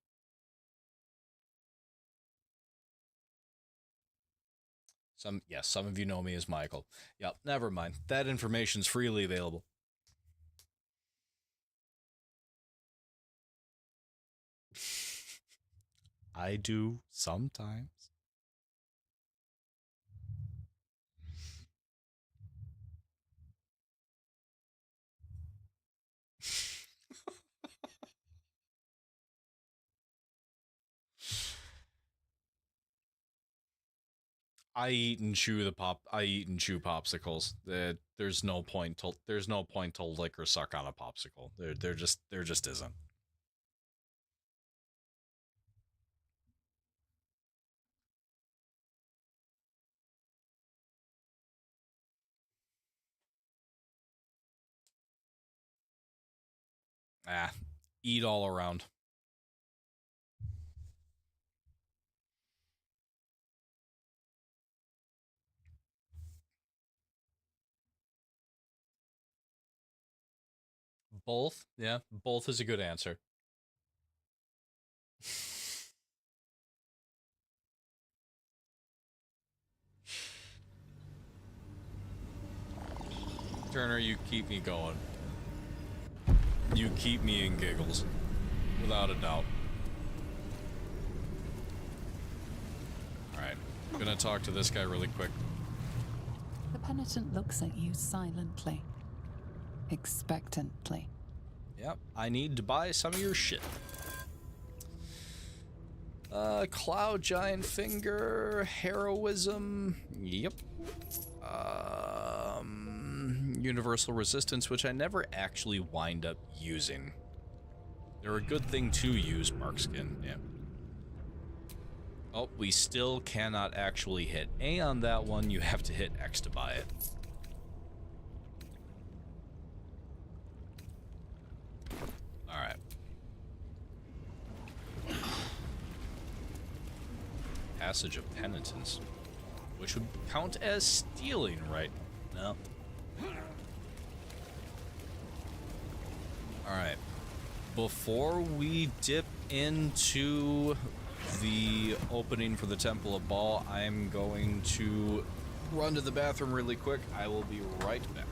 Some of you know me as Michael. Yep, never mind. That information's freely available. I do sometimes. I eat and chew popsicles. There's no point to lick or suck on a popsicle. There just isn't. Eat all around. Both? Yeah, both is a good answer. Turner, you keep me going. You keep me in giggles. Without a doubt. Alright, I'm gonna talk to this guy really quick. The penitent looks at you silently, expectantly. Yep, I need to buy some of your shit. Cloud Giant Finger, Heroism, yep. Universal Resistance, which I never actually wind up using. They're a good thing to use, Markskin, yeah. Oh, we still cannot actually hit A on that one, you have to hit X to buy it. Alright. Passage of Penitence, which would count as stealing, right? No. Alright. Before we dip into the opening for the Temple of Baal, I'm going to run to the bathroom really quick. I will be right back.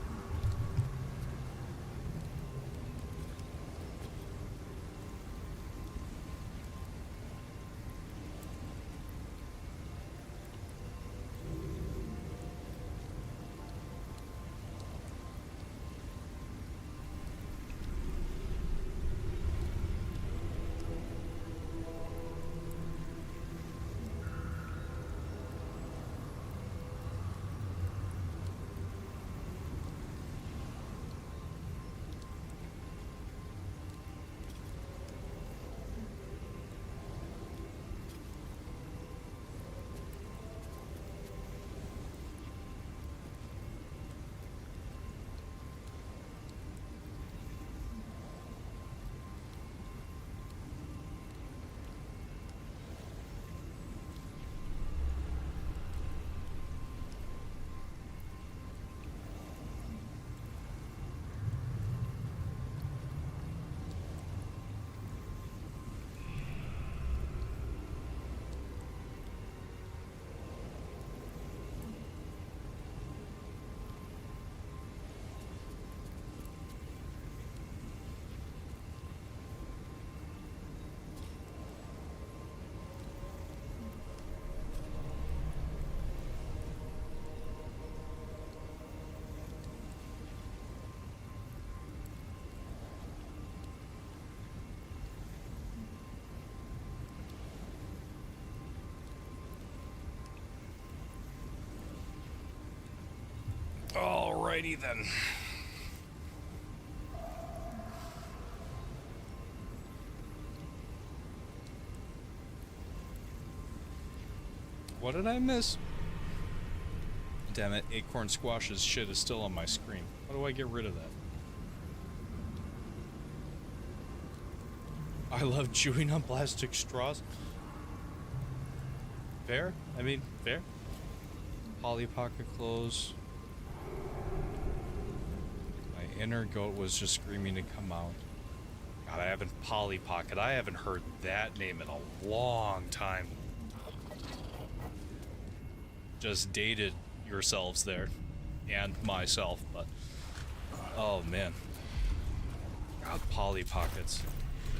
Alrighty then. What did I miss? Damn it, Acorn Squash's shit is still on my screen. How do I get rid of that? I love chewing on plastic straws. Fair? I mean, fair. Polly Pocket clothes. My inner goat was just screaming to come out. God, I haven't Polly Pocket. I haven't heard that name in a long time. Just dated yourselves there. And myself, but... Oh, man. God, Polly Pockets.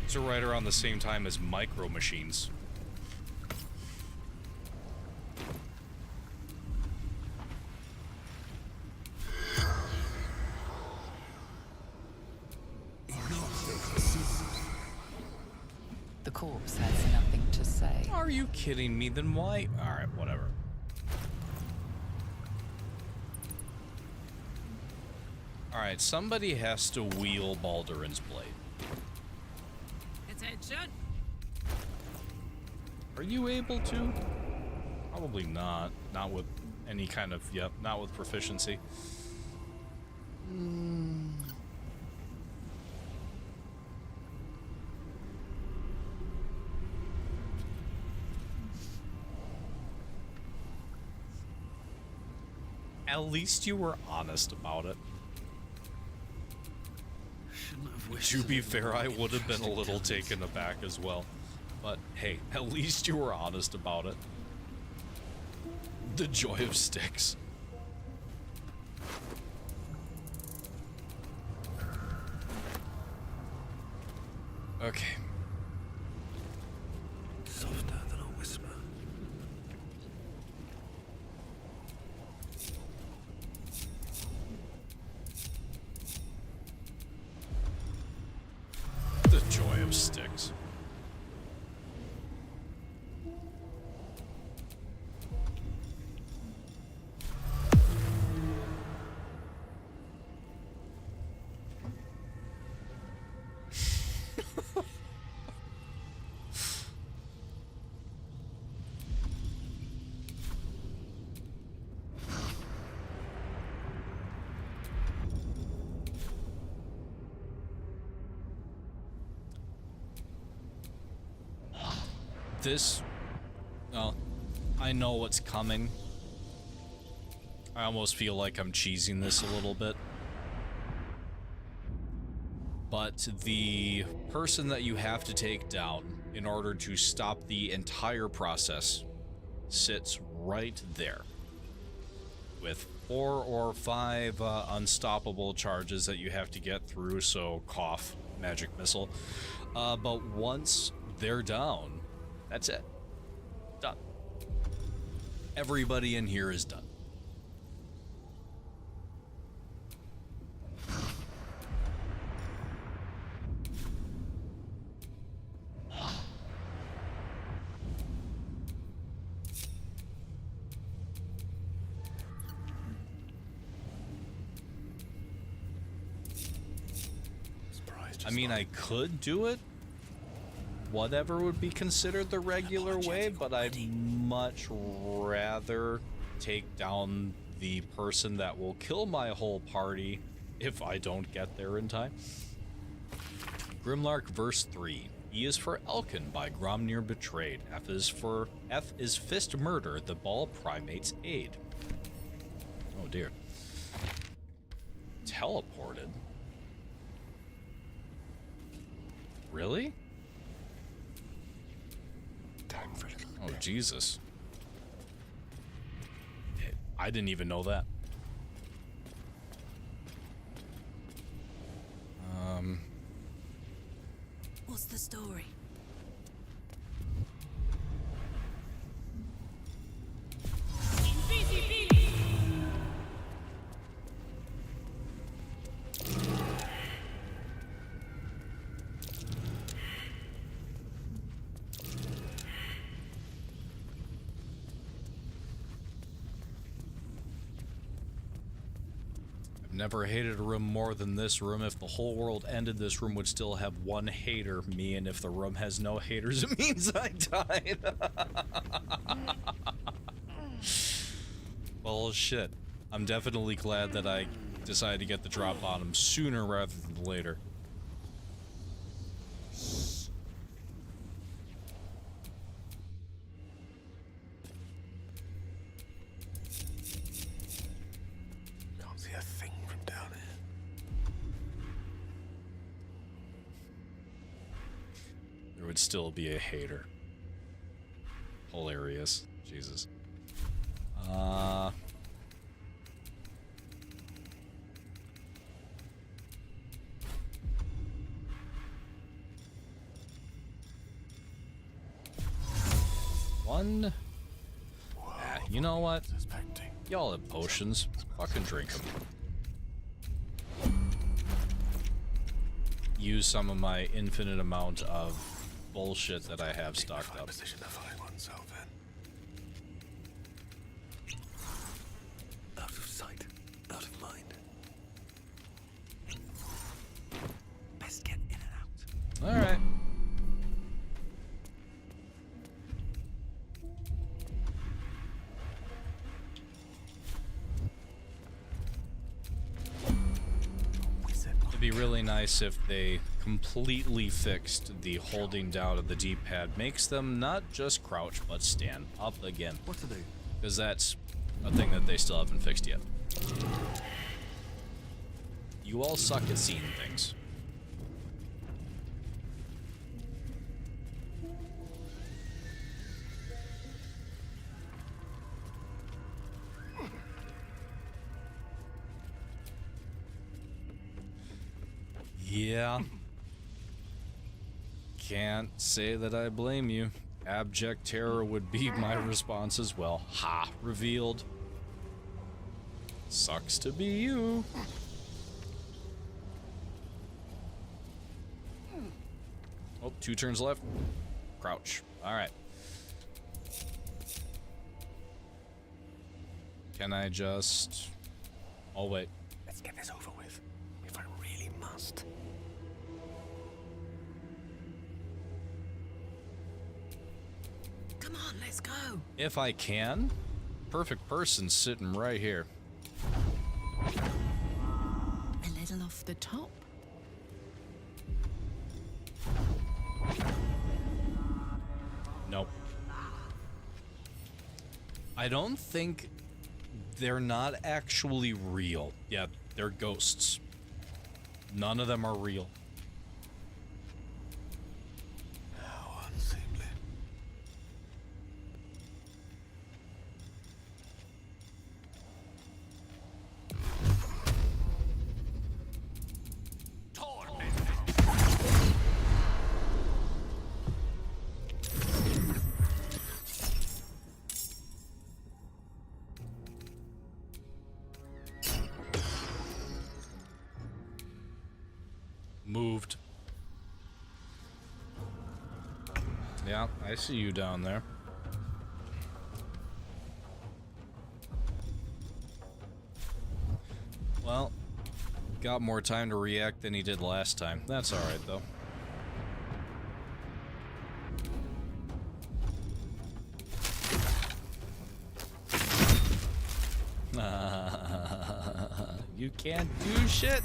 These are right around the same time as Micro Machines. The corpse has nothing to say. Are you kidding me? Then why? Alright, whatever. Alright, somebody has to wield Balduran's blade. Attention! Are you able to? Probably not. Not with any kind of, yep, not with proficiency. At least you were honest about it. To be fair, I would have been a little taken aback as well. But hey, at least you were honest about it. The joy of sticks. Okay. Softer than a whisper. The joy of sticks. This, well, I know what's coming. I almost feel like I'm cheesing this a little bit. But the person that you have to take down in order to stop the entire process sits right there. With 4 or 5 unstoppable charges that you have to get through, so cough, magic missile. But once they're down, that's it. Done. Everybody in here is done. I mean, I could do it. Whatever would be considered the regular way, but I'd much rather take down the person that will kill my whole party if I don't get there in time. Grimlark verse 3. E is for Elkin by Gromnir Betrayed. F is Fist Murder, the Ball Primate's Aid. Oh dear. Teleported? Really? Oh, Jesus. I didn't even know that. What's the story? Never hated a room more than this room. If the whole world ended, this room would still have one hater, me, and if the room has no haters, it means I died. Well, shit. I'm definitely glad that I decided to get the drop on him sooner rather than later. would still be a hater. Hilarious. Jesus. One. Yeah, you know what? Y'all have potions. Fucking drink them. Use some of my infinite amount of bullshit that I have stocked up. Position to find oneself in. Out of sight, out of mind. Best get in and out. All right. It'd be really nice if they completely fixed the holding down of the D-pad. Makes them not just crouch, but stand up again. What to do? Because that's a thing that they still haven't fixed yet. You all suck at seeing things. Yeah. Can't say that I blame you. Abject terror would be my response as well. Ha! Revealed. Sucks to be you. Oh, 2 turns left. Crouch. Alright. Can I just... Oh, wait. Let's get this over with, if I really must. Come on, let's go. If I can. Perfect person sitting right here. A little off the top. Nope. I don't think they're not actually real. Yeah, they're ghosts. None of them are real. How unseemly. Moved. Yeah, I see you down there. Well, got more time to react than he did last time. That's alright, though. You can't do shit.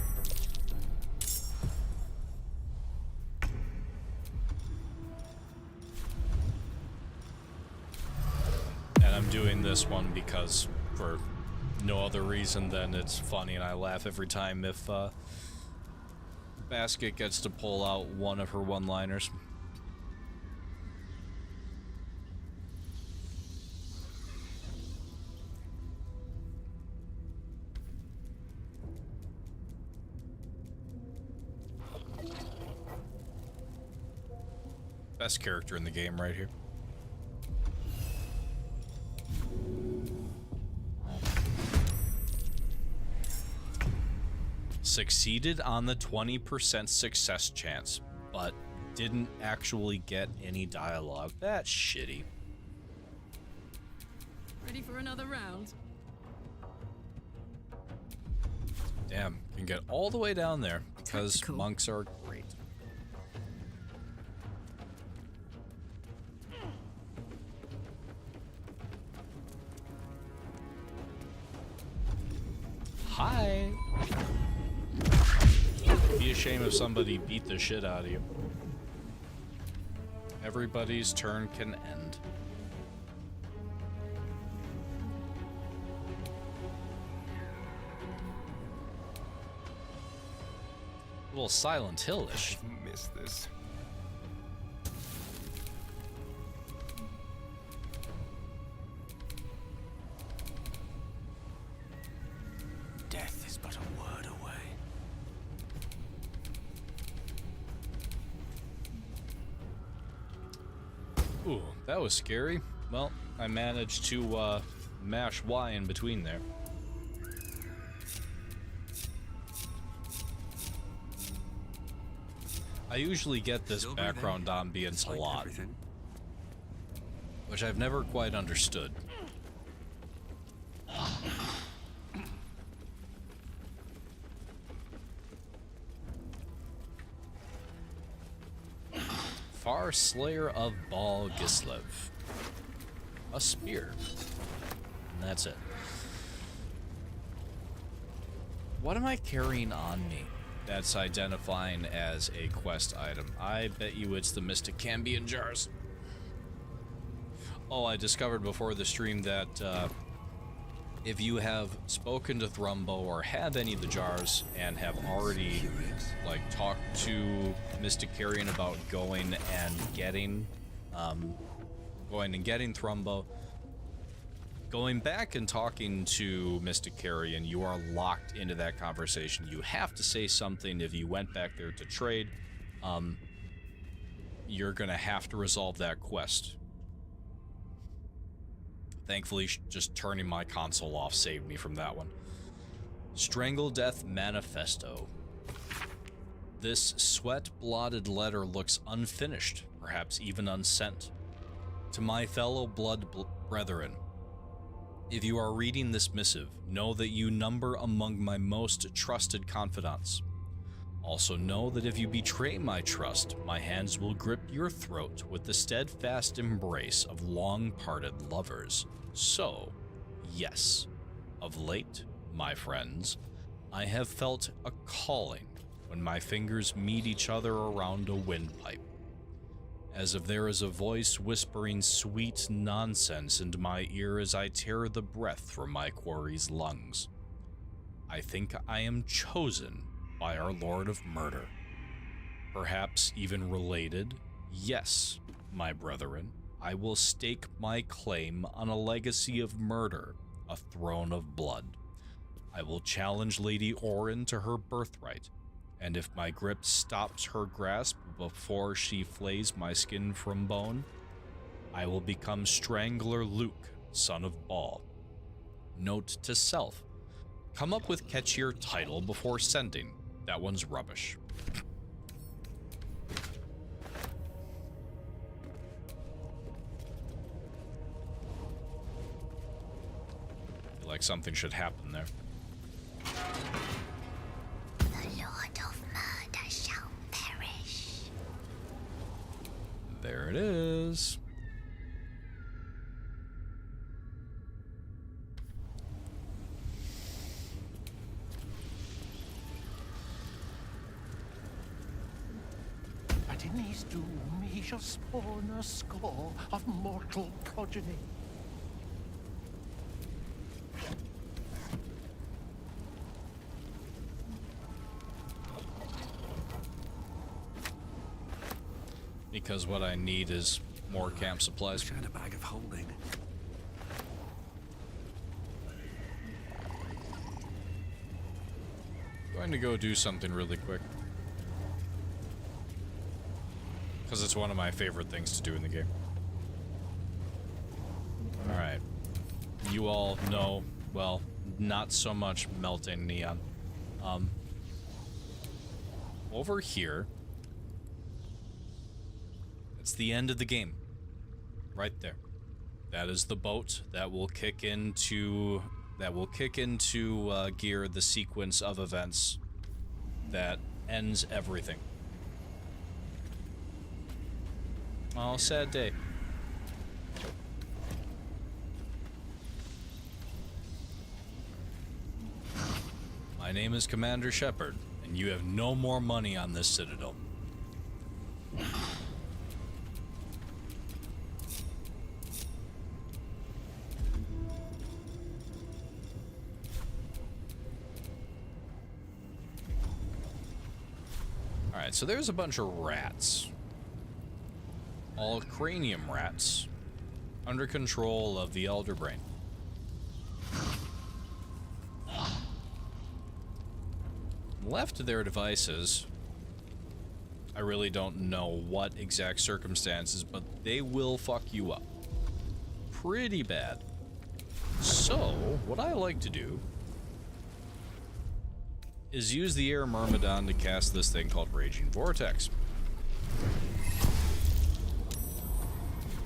And I'm doing this one because for no other reason than it's funny and I laugh every time if Basket gets to pull out one of her one-liners. Best character in the game right here. Succeeded on the 20% success chance, but didn't actually get any dialogue. That's shitty. Ready for another round? Damn, can get all the way down there because Tactical. monks are great. Hi. Be a shame if somebody beat the shit out of you. Everybody's turn can end. A little Silent Hill-ish. Missed this. Ooh, that was scary. Well, I managed to mash Y in between there. I usually get this background ambience a lot, which I've never quite understood. Far Slayer of Baal Gislev. A spear. And that's it. What am I carrying on me that's identifying as a quest item? I bet you it's the Mystic Cambion jars. Oh, I discovered before the stream that if you have spoken to Thrumbo or have any of the jars and have already like talked to Mystic Carrion about going and getting Thrumbo, going back and talking to Mystic Carrion, you are locked into that conversation. You have to say something if you went back there to trade. You're gonna have to resolve that quest. Thankfully, just turning my console off saved me from that one. Strangle Death Manifesto. This sweat-blotted letter looks unfinished, perhaps even unsent. To my fellow blood brethren, if you are reading this missive, know that you number among my most trusted confidants. Also know that if you betray my trust, my hands will grip your throat with the steadfast embrace of long-parted lovers. So, yes, of late, my friends, I have felt a calling when my fingers meet each other around a windpipe, as if there is a voice whispering sweet nonsense into my ear as I tear the breath from my quarry's lungs. I think I am chosen by our Lord of Murder. Perhaps even related. Yes, my brethren, I will stake my claim on a legacy of murder, a throne of blood. I will challenge Lady Orin to her birthright, and if my grip stops her grasp before she flays my skin from bone, I will become Strangler Luke, son of Baal. Note to self, come up with catchier title before sending. That one's rubbish. Feel like something should happen there. The Lord of Murder shall perish. There it is. But in his doom he shall spawn a score of mortal progeny. Because what I need is more camp supplies. Wish I had a bag of holding. Going to go do something really quick. Because it's one of my favorite things to do in the game. Alright. You all know, well, not so much melting neon. Over here, it's the end of the game. Right there. That is the boat that will kick into gear the sequence of events that ends everything. Oh, sad day. My name is Commander Shepard, and you have no more money on this citadel. Alright, so there's a bunch of rats. All cranium rats. Under control of the Elder Brain. Left to their devices, I really don't know what exact circumstances, but they will fuck you up. Pretty bad. So, what I like to do is use the Air Myrmidon to cast this thing called Raging Vortex.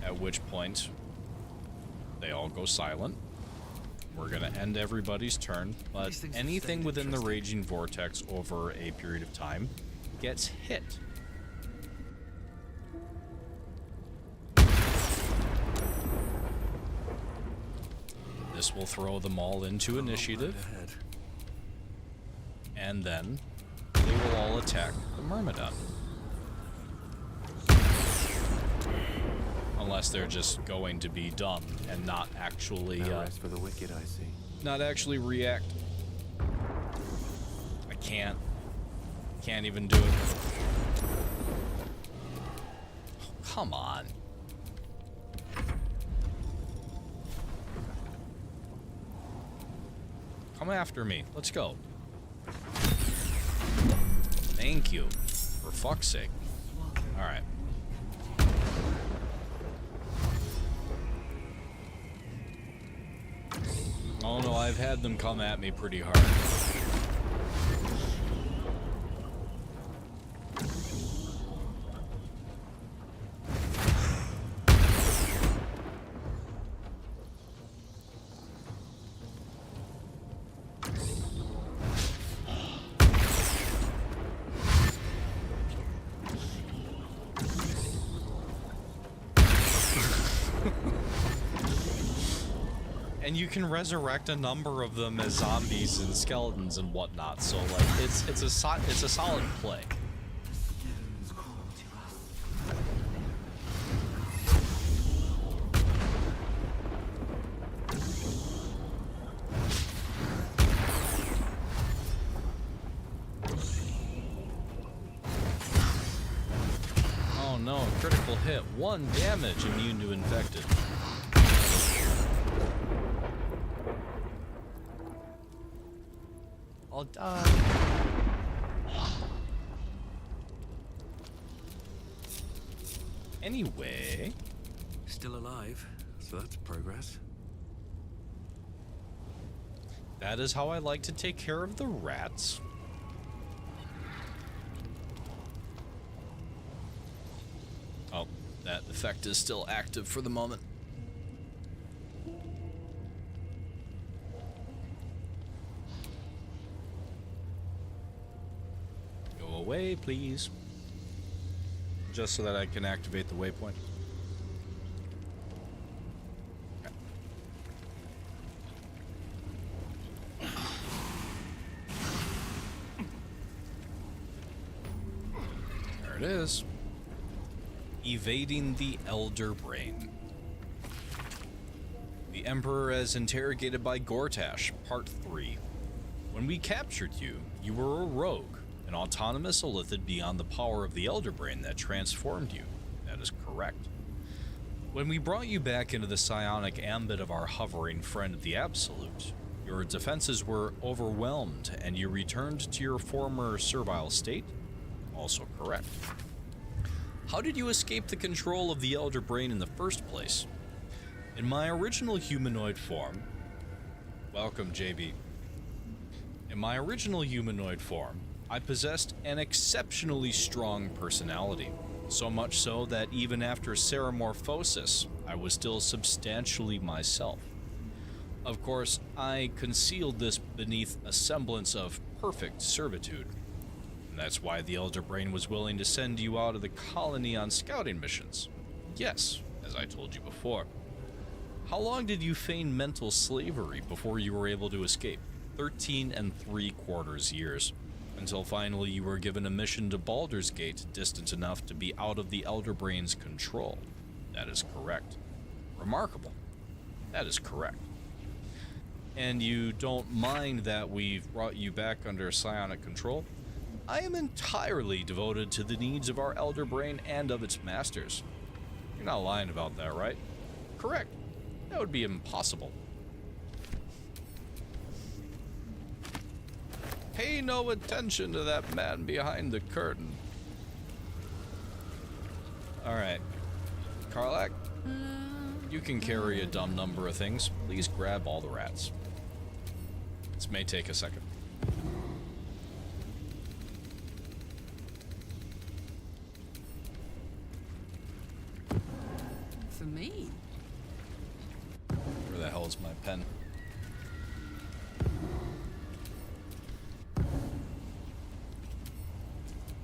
At which point, they all go silent. We're gonna end everybody's turn, but anything within the Raging Vortex over a period of time gets hit. This will throw them all into initiative. And then they will all attack the Myrmidon. Unless they're just going to be dumb and not actually rest for the wicked, I see. Not actually react. I can't even do it. Oh, come on. Come after me. Let's go. Thank you. For fuck's sake. Alright. Oh no, I've had them come at me pretty hard. And you can resurrect a number of them as zombies and skeletons and whatnot, so like it's a solid play. Oh no, critical hit, 1 damage, immune to infected. I'll die. Anyway. Still alive, so that's progress. That is how I like to take care of the rats. Oh, that effect is still active for the moment. Away, please. Just so that I can activate the waypoint. Okay. There it is. Evading the Elder Brain. The Emperor as interrogated by Gortash, Part 3. When we captured you, you were a rogue. An autonomous illithid beyond the power of the Elder Brain that transformed you. That is correct. When we brought you back into the psionic ambit of our hovering friend the Absolute, your defenses were overwhelmed and you returned to your former servile state. Also correct. How did you escape the control of the Elder Brain in the first place? In my original humanoid form... Welcome, JB. In my original humanoid form, I possessed an exceptionally strong personality, so much so that even after ceramorphosis, I was still substantially myself. Of course, I concealed this beneath a semblance of perfect servitude. And that's why the Elder Brain was willing to send you out of the colony on scouting missions. Yes, as I told you before. How long did you feign mental slavery before you were able to escape? 13 3/4 years. Until finally you were given a mission to Baldur's Gate distant enough to be out of the Elder Brain's control. That is correct. Remarkable. That is correct. And you don't mind that we've brought you back under psionic control? I am entirely devoted to the needs of our Elder Brain and of its masters. You're not lying about that, right? Correct. That would be impossible. Pay no attention to that man behind the curtain. Alright. Karlak, you can carry a dumb number of things. Please grab all the rats. This may take a second. For me? Where the hell is my pen?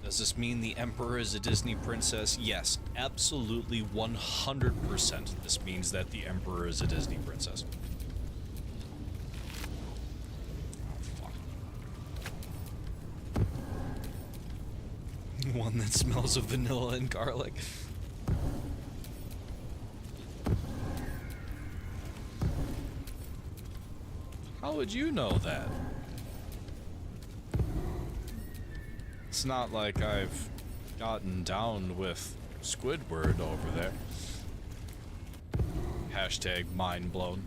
Does this mean the Emperor is a Disney princess? Yes, absolutely 100%. This means that the Emperor is a Disney princess. Oh, fuck. One that smells of vanilla and garlic. How would you know that? It's not like I've gotten down with Squidward over there. Hashtag mind blown.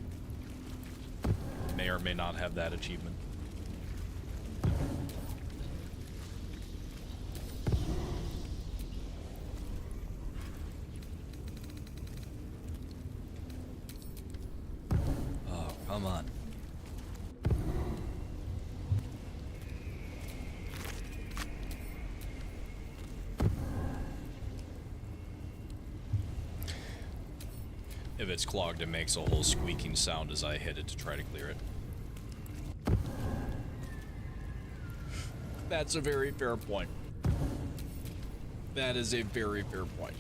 May or may not have that achievement. Oh, come on. If it's clogged, it makes a whole squeaking sound as I hit it to try to clear it. That's a very fair point. That is a very fair point.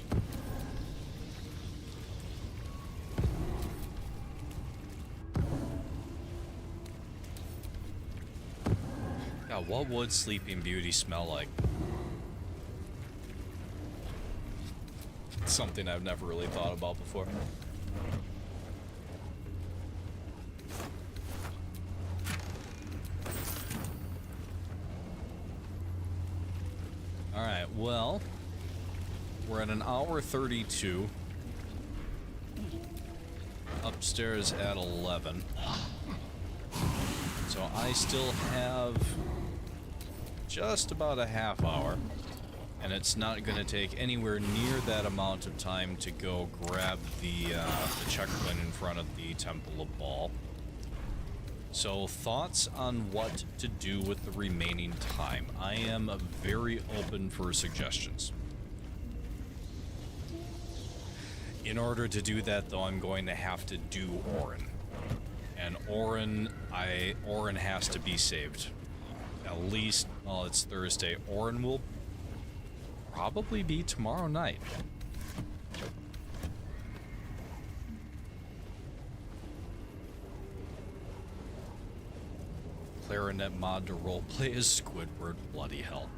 God, what would Sleeping Beauty smell like? It's something I've never really thought about before. Alright, well, we're at an hour 32. Upstairs at 11. So I still have just about a half hour. And it's not going to take anywhere near that amount of time to go grab the checkpoint in front of the Temple of Baal. So, thoughts on what to do with the remaining time? I am very open for suggestions. In order to do that, though, I'm going to have to do Orin. And Orin has to be saved. At least, well, it's Thursday. Orin will probably be tomorrow night. Clarinet mod to roleplay as Squidward. Bloody hell.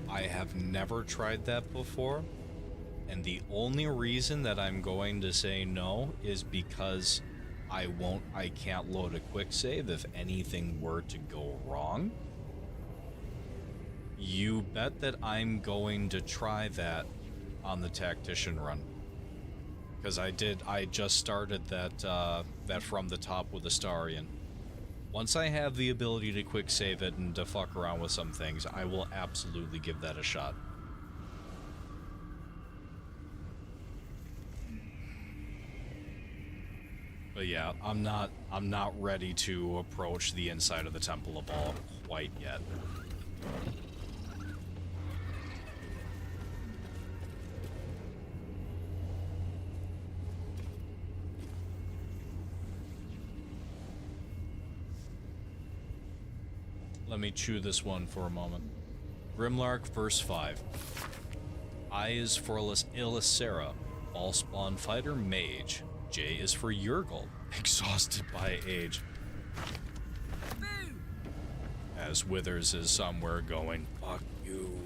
I have never tried that before, and the only reason that I'm going to say no is because I can't load a quick save if anything were to go wrong. You bet that I'm going to try that on the tactician run. Because I just started that from the top with Astarion. Once I have the ability to quick save it and to fuck around with some things, I will absolutely give that a shot. But yeah, I'm not ready to approach the inside of the Temple of Baal quite yet. Let me chew this one for a moment. Grimlark, verse 5. I is for Ilisera, Ballspawn Fighter Mage. J is for Yurgle, exhausted by age. As Withers is somewhere going, fuck you.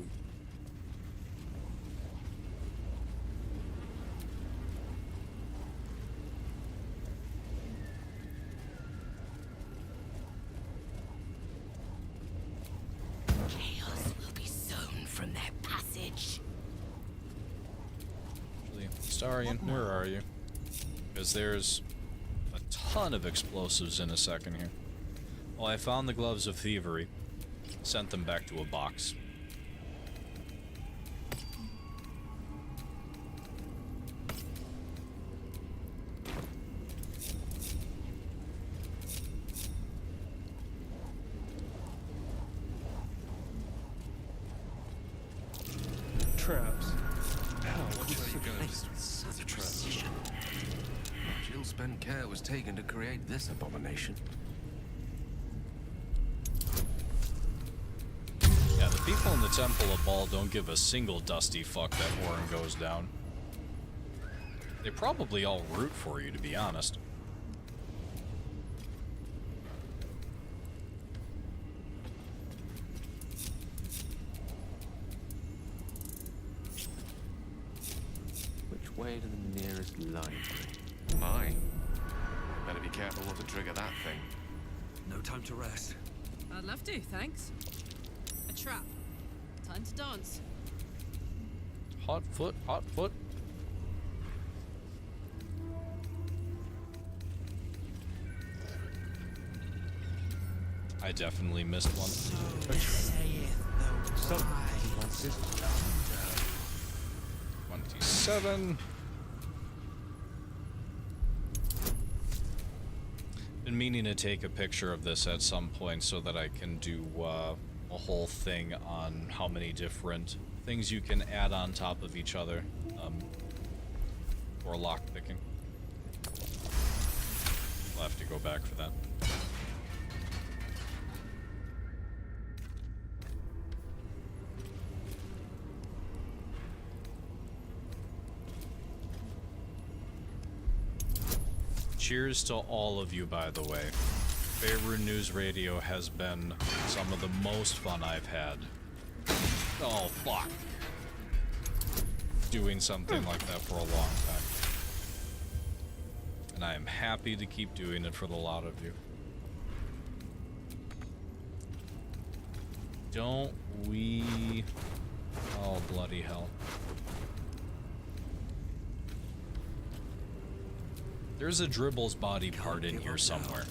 Chaos will be sown from their passage. Astarion, where are you? Because there's a ton of explosives in a second here. Well, I found the gloves of thievery. Sent them back to a box. Traps. How Watch where you go. Such precision. Jill spent care was taken to create this abomination. Yeah, the people in the Temple of Baal don't give a single dusty fuck that Warren goes down. They probably all root for you, to be honest. Which way to the nearest library? My. Better be careful not to trigger that thing. No time to rest. I'd love to, thanks. A trap. Time to dance. Hot foot, hot foot. I definitely missed one. So, 27. Been meaning to take a picture of this at some point so that I can do a whole thing on how many different things you can add on top of each other for lockpicking. I'll have to go back for that. Cheers to all of you, by the way. Favorite News Radio has been some of the most fun I've had. Oh, fuck. Doing something like that for a long time. And I am happy to keep doing it for the lot of you. Don't we... Oh, bloody hell. There's a Dribble's body part in here somewhere.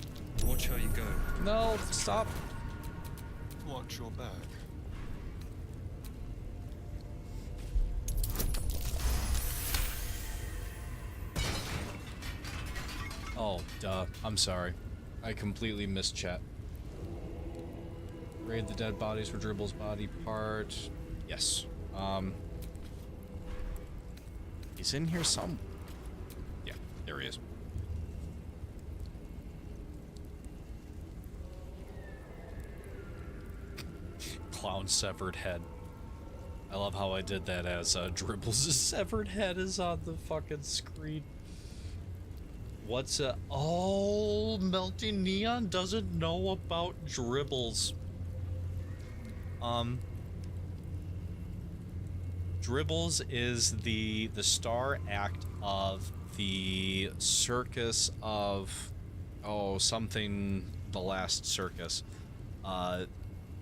Watch how you go. No, stop. Watch your back. Oh, duh. I'm sorry. I completely missed chat. Raid the dead bodies for Dribble's body part. Yes. He's in here some... Yeah, there he is. Clown severed head. I love how I did that as Dribble's severed head is on the fucking screen. What's a... Oh, Melting Neon doesn't know about Dribbles. Dribbles is the star act of the circus of... Oh, something... The Last Circus.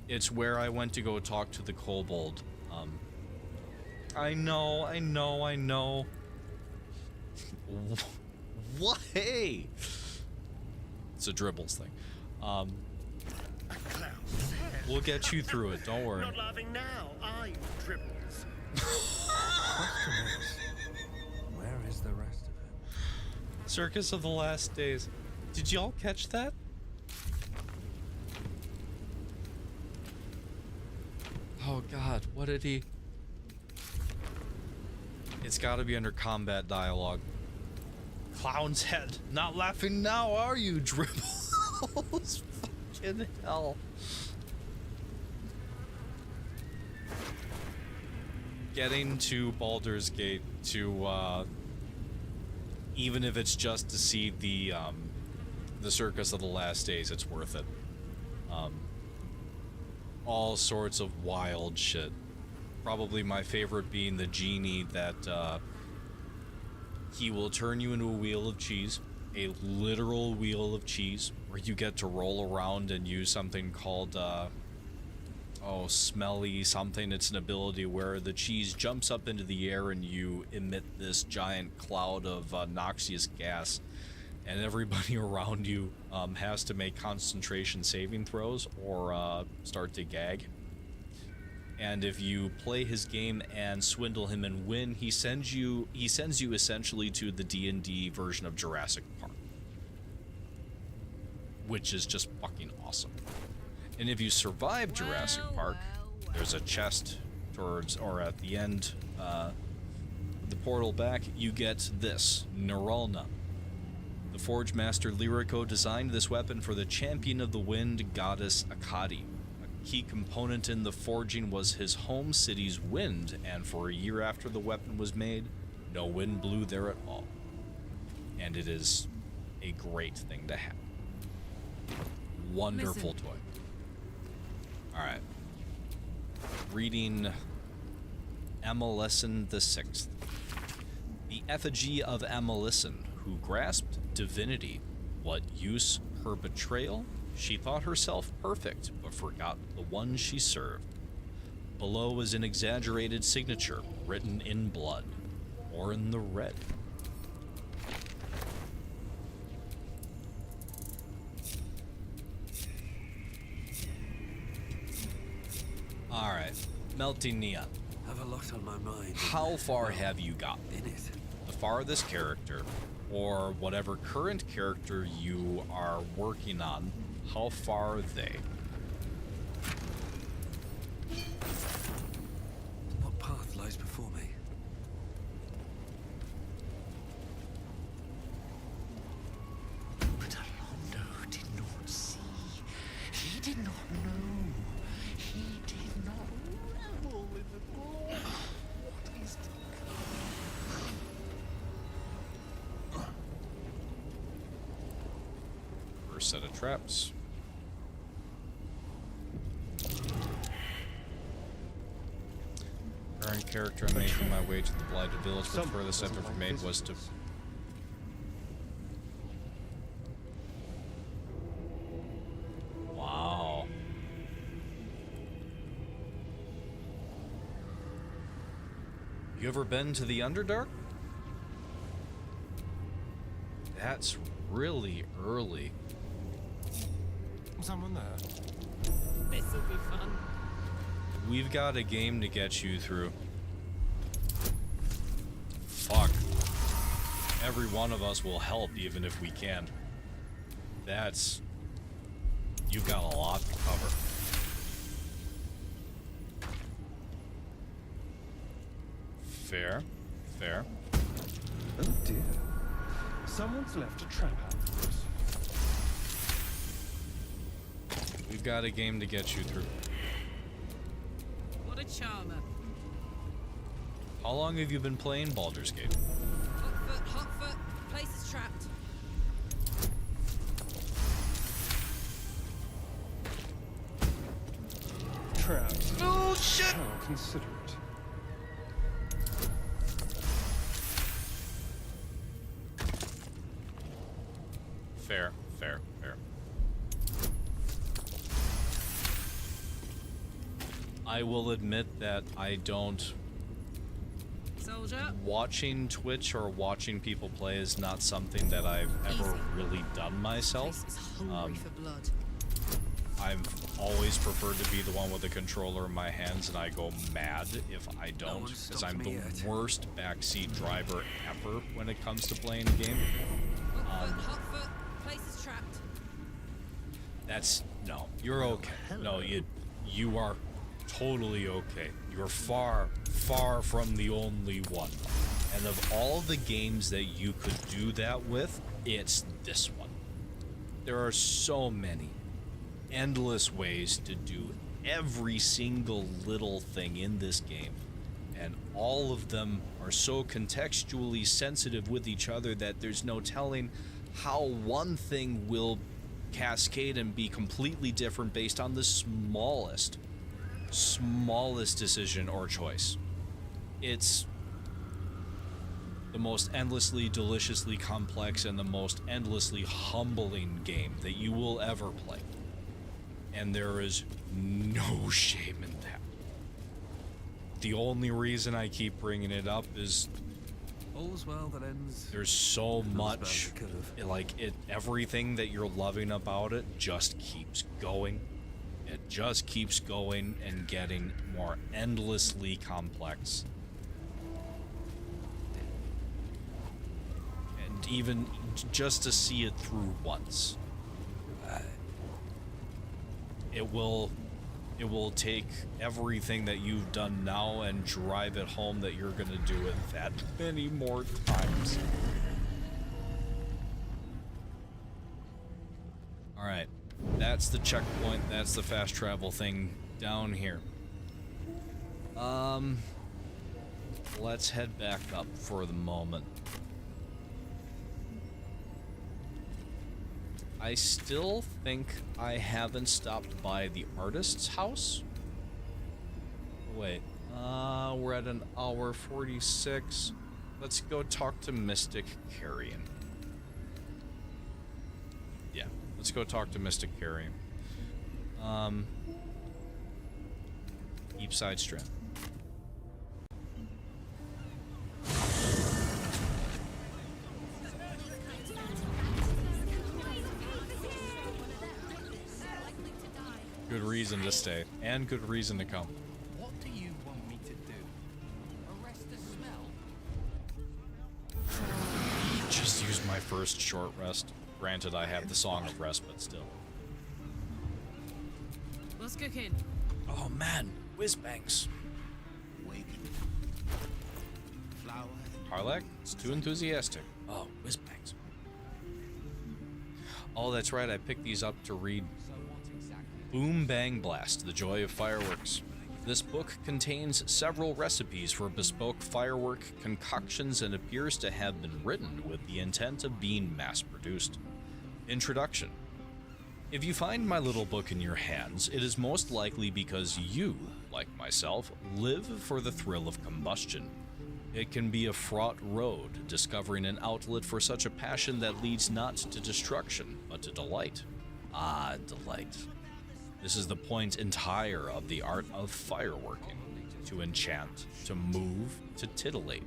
It's where I went to go talk to the kobold. I know. What? Hey! It's a Dribbles thing. We'll get you through it, don't worry. Not laughing now, are you, Dribbles? Where is the rest of it? Circus of the Last Days. Did y'all catch that? Oh god, what did he... It's gotta be under combat dialogue. Clown's head. Not laughing now, are you, Dribbles? Fucking hell. Getting to Baldur's Gate to, even if it's just to see the Circus of the Last Days, it's worth it. All sorts of wild shit. Probably my favorite being the genie that, he will turn you into a wheel of cheese. A literal wheel of cheese, where you get to roll around and use something called, oh smelly something. It's an ability where the cheese jumps up into the air and you emit this giant cloud of noxious gas, and everybody around you has to make concentration saving throws or start to gag. And if you play his game and swindle him and win, he sends you essentially to the D&D version of Jurassic Park, which is just fucking awesome. And if you survive Jurassic Park, there's a chest towards, or at the end, the portal back, you get this, Neralna. The Forge Master Lyrico designed this weapon for the champion of the wind, goddess Akkadi. A key component in the forging was his home city's wind, and for a year after the weapon was made, no wind blew there at all. And it is a great thing to have. Wonderful toy. Alright. Reading Amalison VI. The effigy of Amalison, who grasped divinity. What use her betrayal? She thought herself perfect, but forgot the one she served. Below is an exaggerated signature, written in blood, or in the red. Alright, Melting Nia. Have a lot on my mind. How far have you got? In it. The farthest character, or whatever current character you are working on, how far are they? What path lies before me? But Alondo did not see. He did not know. He did not revel in the glory. What is to come? First set of traps. Current character, I'm making my way to the Blighted Village, but the furthest I've ever made was to... Wow. You ever been to the Underdark? That's really early. Someone there? This'll be fun. We've got a game to get you through. Fuck. Every one of us will help, even if we can. That's... You've got a lot to cover. Fair. Fair. Oh dear. Someone's left a trap out for us. We've got a game to get you through. What a charmer. How long have you been playing Baldur's Gate? Hot foot. Place is trapped. Trapped. Oh shit! I'll consider it. Fair, fair, fair. I will admit that I don't... Soldier. Watching Twitch or watching people play is not something that I've ever really done myself. This place is hungry for blood. I've always preferred to be the one with the controller in my hands, and I go mad if I don't, because I'm the worst backseat driver ever when it comes to playing a game. Hot foot. Place is trapped. That's... No, you're okay. No, you are totally okay. You're far, far from the only one. And of all the games that you could do that with, it's this one. There are so many endless ways to do every single little thing in this game, and all of them are so contextually sensitive with each other that there's no telling how one thing will cascade and be completely different based on the smallest decision or choice. It's the most endlessly, deliciously complex and the most endlessly humbling game that you will ever play. And there is no shame in that. The only reason I keep bringing it up is all's well that ends. There's so Not as bad much, as it could have. like everything that you're loving about it just keeps going. It just keeps going and getting more endlessly complex. And even just to see it through once, it will take everything that you've done now and drive it home that you're gonna do it that many more times. Alright, that's the checkpoint, that's the fast travel thing down here. Let's head back up for the moment. I still think I haven't stopped by the artist's house. Wait, we're at an hour 46. Let's go talk to Mystic Carrion. Yeah, let's go talk to Mystic Carrion. Deep side strand. Good reason to stay, and good reason to come. What do you want me to do? Arrest the smell? Just used my first short rest. Granted, I have the Song of Rest, but still. What's cooking? Oh man, whiz-bangs. Harlech? It's too enthusiastic. Oh, whiz-bangs. Oh, that's right, I picked these up to read Boom Bang Blast, The Joy of Fireworks. This book contains several recipes for bespoke firework concoctions and appears to have been written with the intent of being mass-produced. Introduction. If you find my little book in your hands, it is most likely because you, like myself, live for the thrill of combustion. It can be a fraught road, discovering an outlet for such a passion that leads not to destruction, but to delight. Ah, delight. This is the point entire of the art of fireworking, to enchant, to move, to titillate.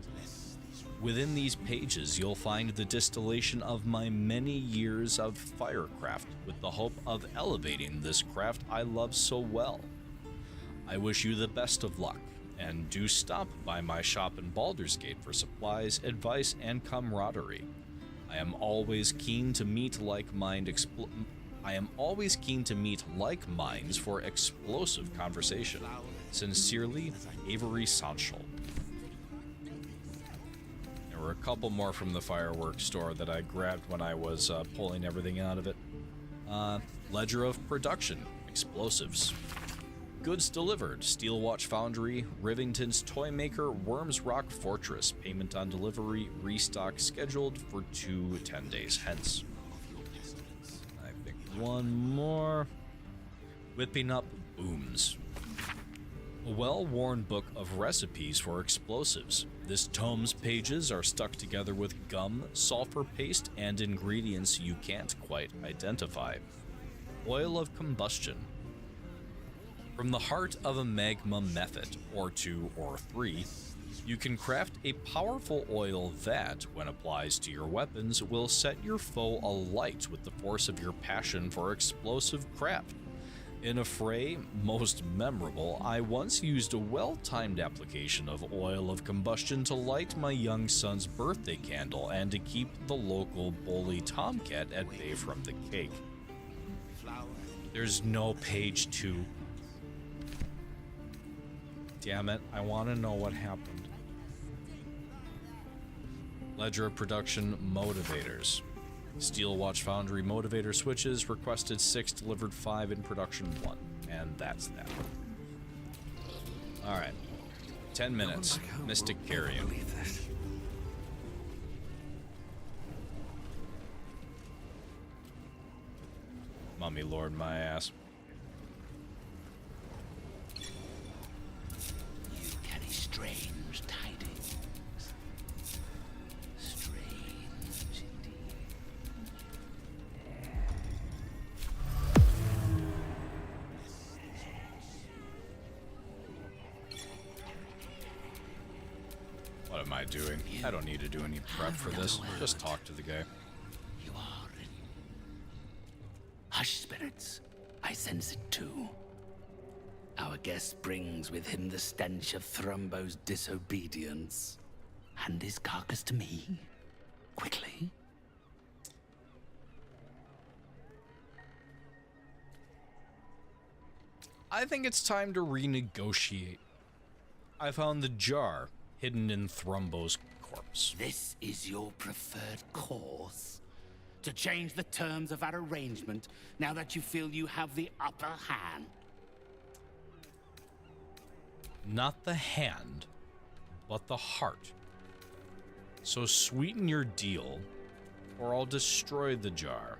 Within these pages, you'll find the distillation of my many years of firecraft, with the hope of elevating this craft I love so well. I wish you the best of luck, and do stop by my shop in Baldur's Gate for supplies, advice, and camaraderie. I am always keen to meet like-minds for explosive conversation. Sincerely, Avery Sanchel. There were a couple more from the fireworks store that I grabbed when I was pulling everything out of it. Ledger of Production, Explosives. Goods delivered, Steel Watch Foundry, Rivington's Toy Maker, Worms Rock Fortress. Payment on delivery, restock scheduled for 10 days hence. I think one more. Whipping Up Booms. A well-worn book of recipes for explosives. This tome's pages are stuck together with gum, sulfur paste, and ingredients you can't quite identify. Oil of combustion. From the heart of a magma method, or 2 or 3, you can craft a powerful oil that, when applied to your weapons, will set your foe alight with the force of your passion for explosive craft. In a fray most memorable, I once used a well-timed application of oil of combustion to light my young son's birthday candle and to keep the local bully tomcat at bay from the cake. There's no page 2. Damn it, I want to know what happened. Ledger of Production Motivators. Steel Watch Foundry motivator switches, requested 6, delivered 5, in production 1. And that's that. Alright. 10 minutes. Mystic Carrion. Mummy Lord my ass. You carry strange tidings. Strange indeed. doing? I don't need to do any prep for this. Just talk to the guy. You are in. Hush, spirits. I sense it too. Our guest brings with him the stench of Thrumbo's disobedience. Hand his carcass to me. Quickly. I think it's time to renegotiate. I found the jar hidden in Thrumbo's corpse. This is your preferred course? To change the terms of our arrangement now that you feel you have the upper hand? Not the hand, but the heart. So sweeten your deal, or I'll destroy the jar.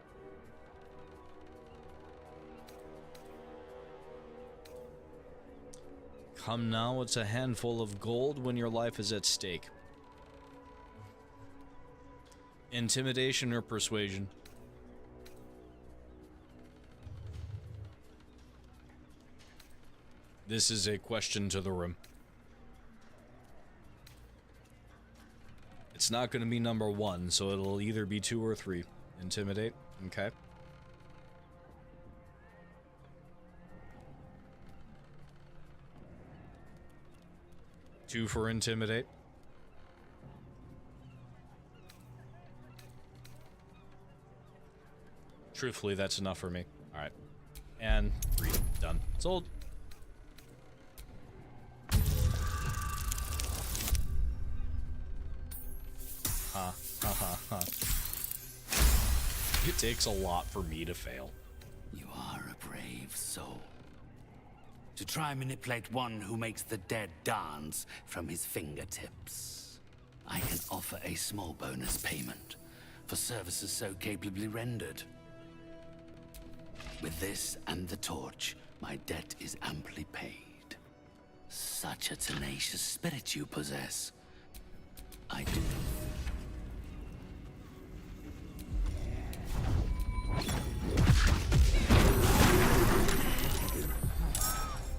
Come now, it's a handful of gold when your life is at stake. Intimidation or persuasion? This is a question to the room. It's not going to be number 1, so it'll either be 2 or 3. Intimidate, okay. Two for intimidate. Truthfully, that's enough for me. Alright. And 3. Done. Sold. It takes a lot for me to fail. You are a brave soul. To try and manipulate one who makes the dead dance from his fingertips. I can offer a small bonus payment for services so capably rendered. With this and the torch, my debt is amply paid. Such a tenacious spirit you possess. I do.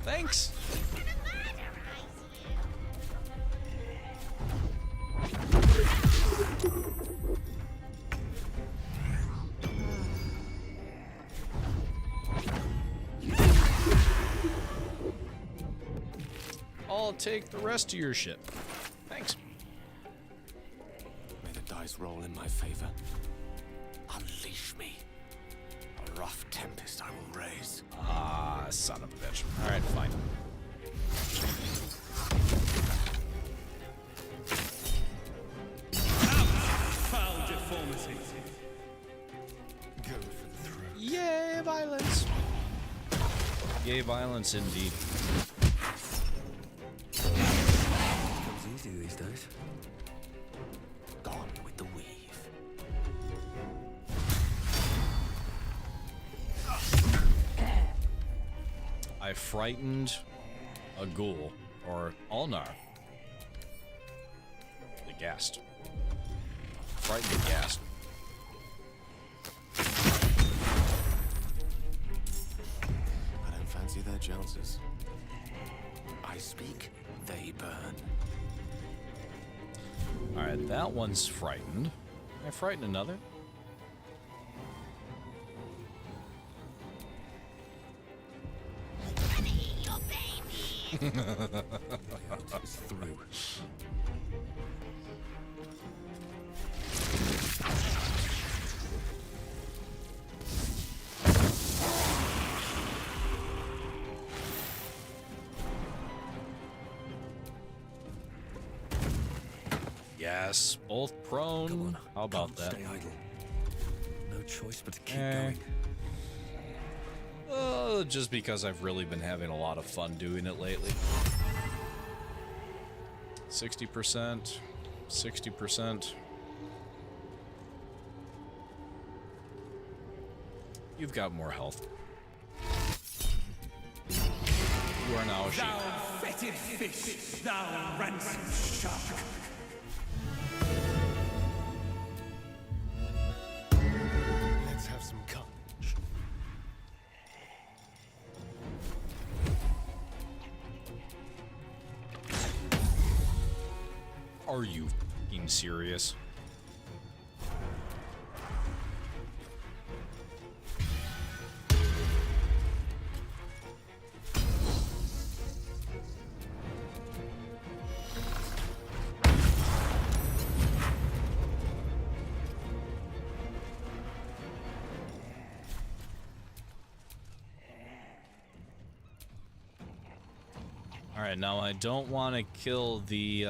Thanks. I'll take the rest of your shit. Thanks. May the dice roll in my favor. Unleash me. A rough tempest I will raise. Ah, son of a bitch. Alright, fine. Foul deformity. Go for the throat. Yay, violence. Yay, violence indeed. Comes easy these days. Gone with the weave. I frightened a ghoul, or Ulnar. The ghast. Frightened the ghast. I don't fancy their chances. I speak, they burn. Alright, that one's frightened. Can I frighten another? It's through. Yes, both prone. Come on. How about Can't that? Stay idle. No choice but to keep going. Just because I've really been having a lot of fun doing it lately. 60%, 60%. You've got more health. You are now a sheep. Thou fetid fish, thou ransom shark. Let's have some courage. Are you fucking serious? Alright, now I don't want to kill the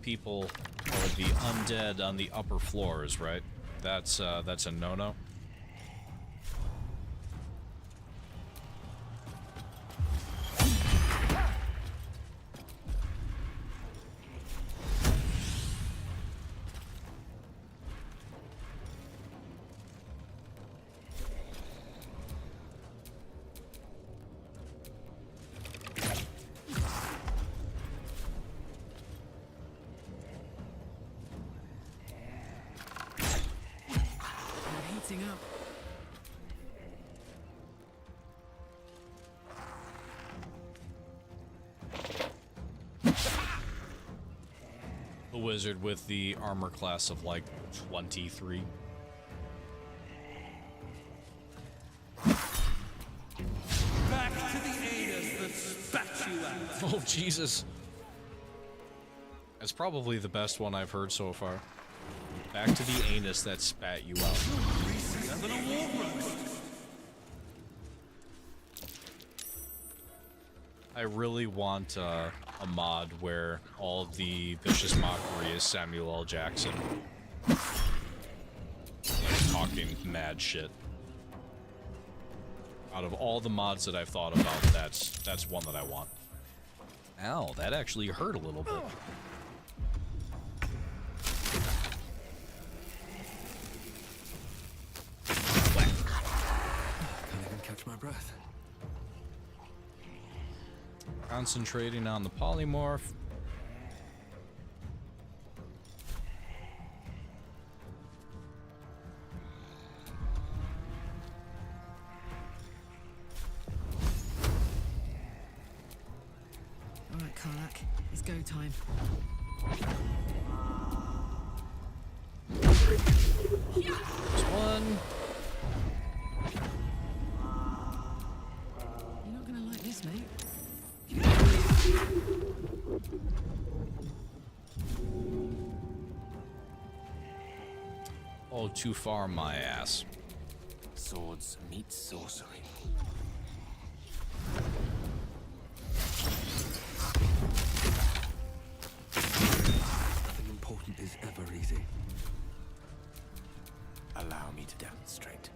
people or the undead on the upper floors, right? That's a no-no. Heating up. The wizard with the armor class of like 23. Back to the anus that spat you out. Oh, Jesus. That's probably the best one I've heard so far. Back to the anus that spat you out. I really want a mod where all of the vicious mockery is Samuel L. Jackson. Like, talking mad shit. Out of all the mods that I've thought about, that's one that I want. Ow, that actually hurt a little bit. Can't even catch my breath. Concentrating on the polymorph. Alright, Karlak, it's go time. There's one. You're not gonna like this, mate. Oh, too far, my ass. Swords meet sorcery. Nothing important is ever easy. Allow me to demonstrate.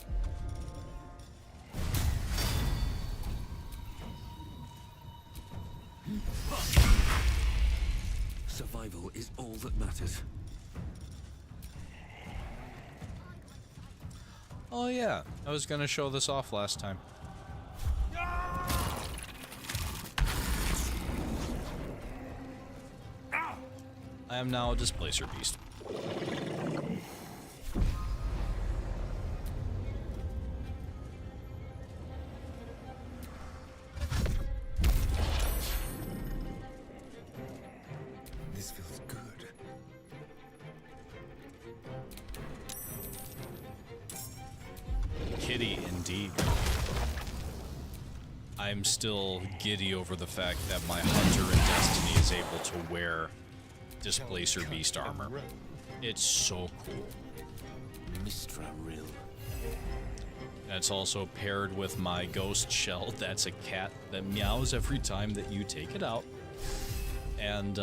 Survival is all that matters. Oh yeah, I was gonna show this off last time. I am now a displacer beast. This feels good. Kitty, indeed. I'm still giddy over the fact that my hunter in Destiny is able to wear Displacer Beast armor. It's so cool. Mistra Rill. And it's also paired with my ghost shell. That's a cat that meows every time that you take it out. And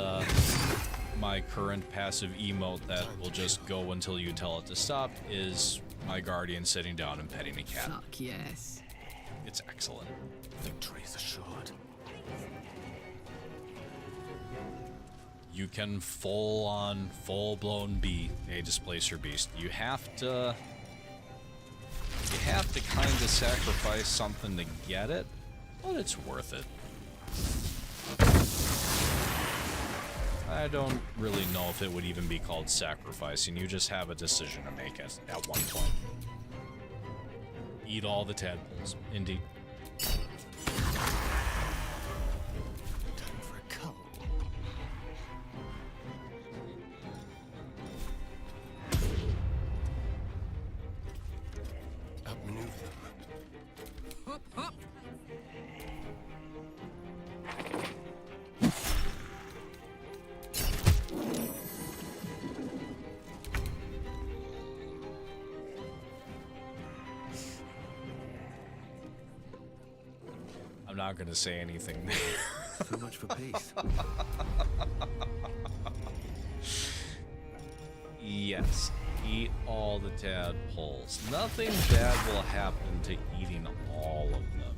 my current passive emote that will just go until you tell it to stop is my guardian sitting down and petting a cat. Fuck yes. It's excellent. Victory is assured. You can full-blown be a Displacer Beast. You have to kind of sacrifice something to get it, but it's worth it. I don't really know if it would even be called sacrificing. You just have a decision to make at one point. Eat all the tadpoles, indeed. I'm not gonna say anything. So much for peace. Yes, eat all the tadpoles. Nothing bad will happen to eating all of them.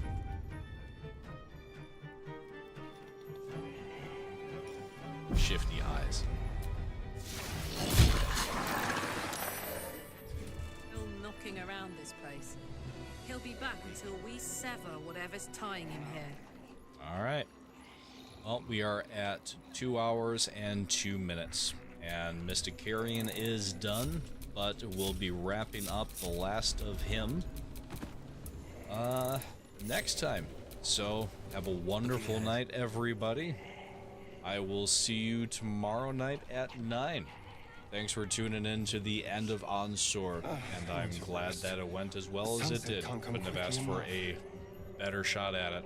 Shifty eyes. Still knocking around this place. He'll be back until we sever whatever's tying him here. Alright. Well, we are at 2 hours and 2 minutes. And Mystic Carrion is done, but we'll be wrapping up the last of him next time. So, have a wonderful night, everybody. I will see you tomorrow night at 9. Thanks for tuning in to the end of Ansur, and I'm glad that it went as well as it did. Couldn't have asked for a better shot at it.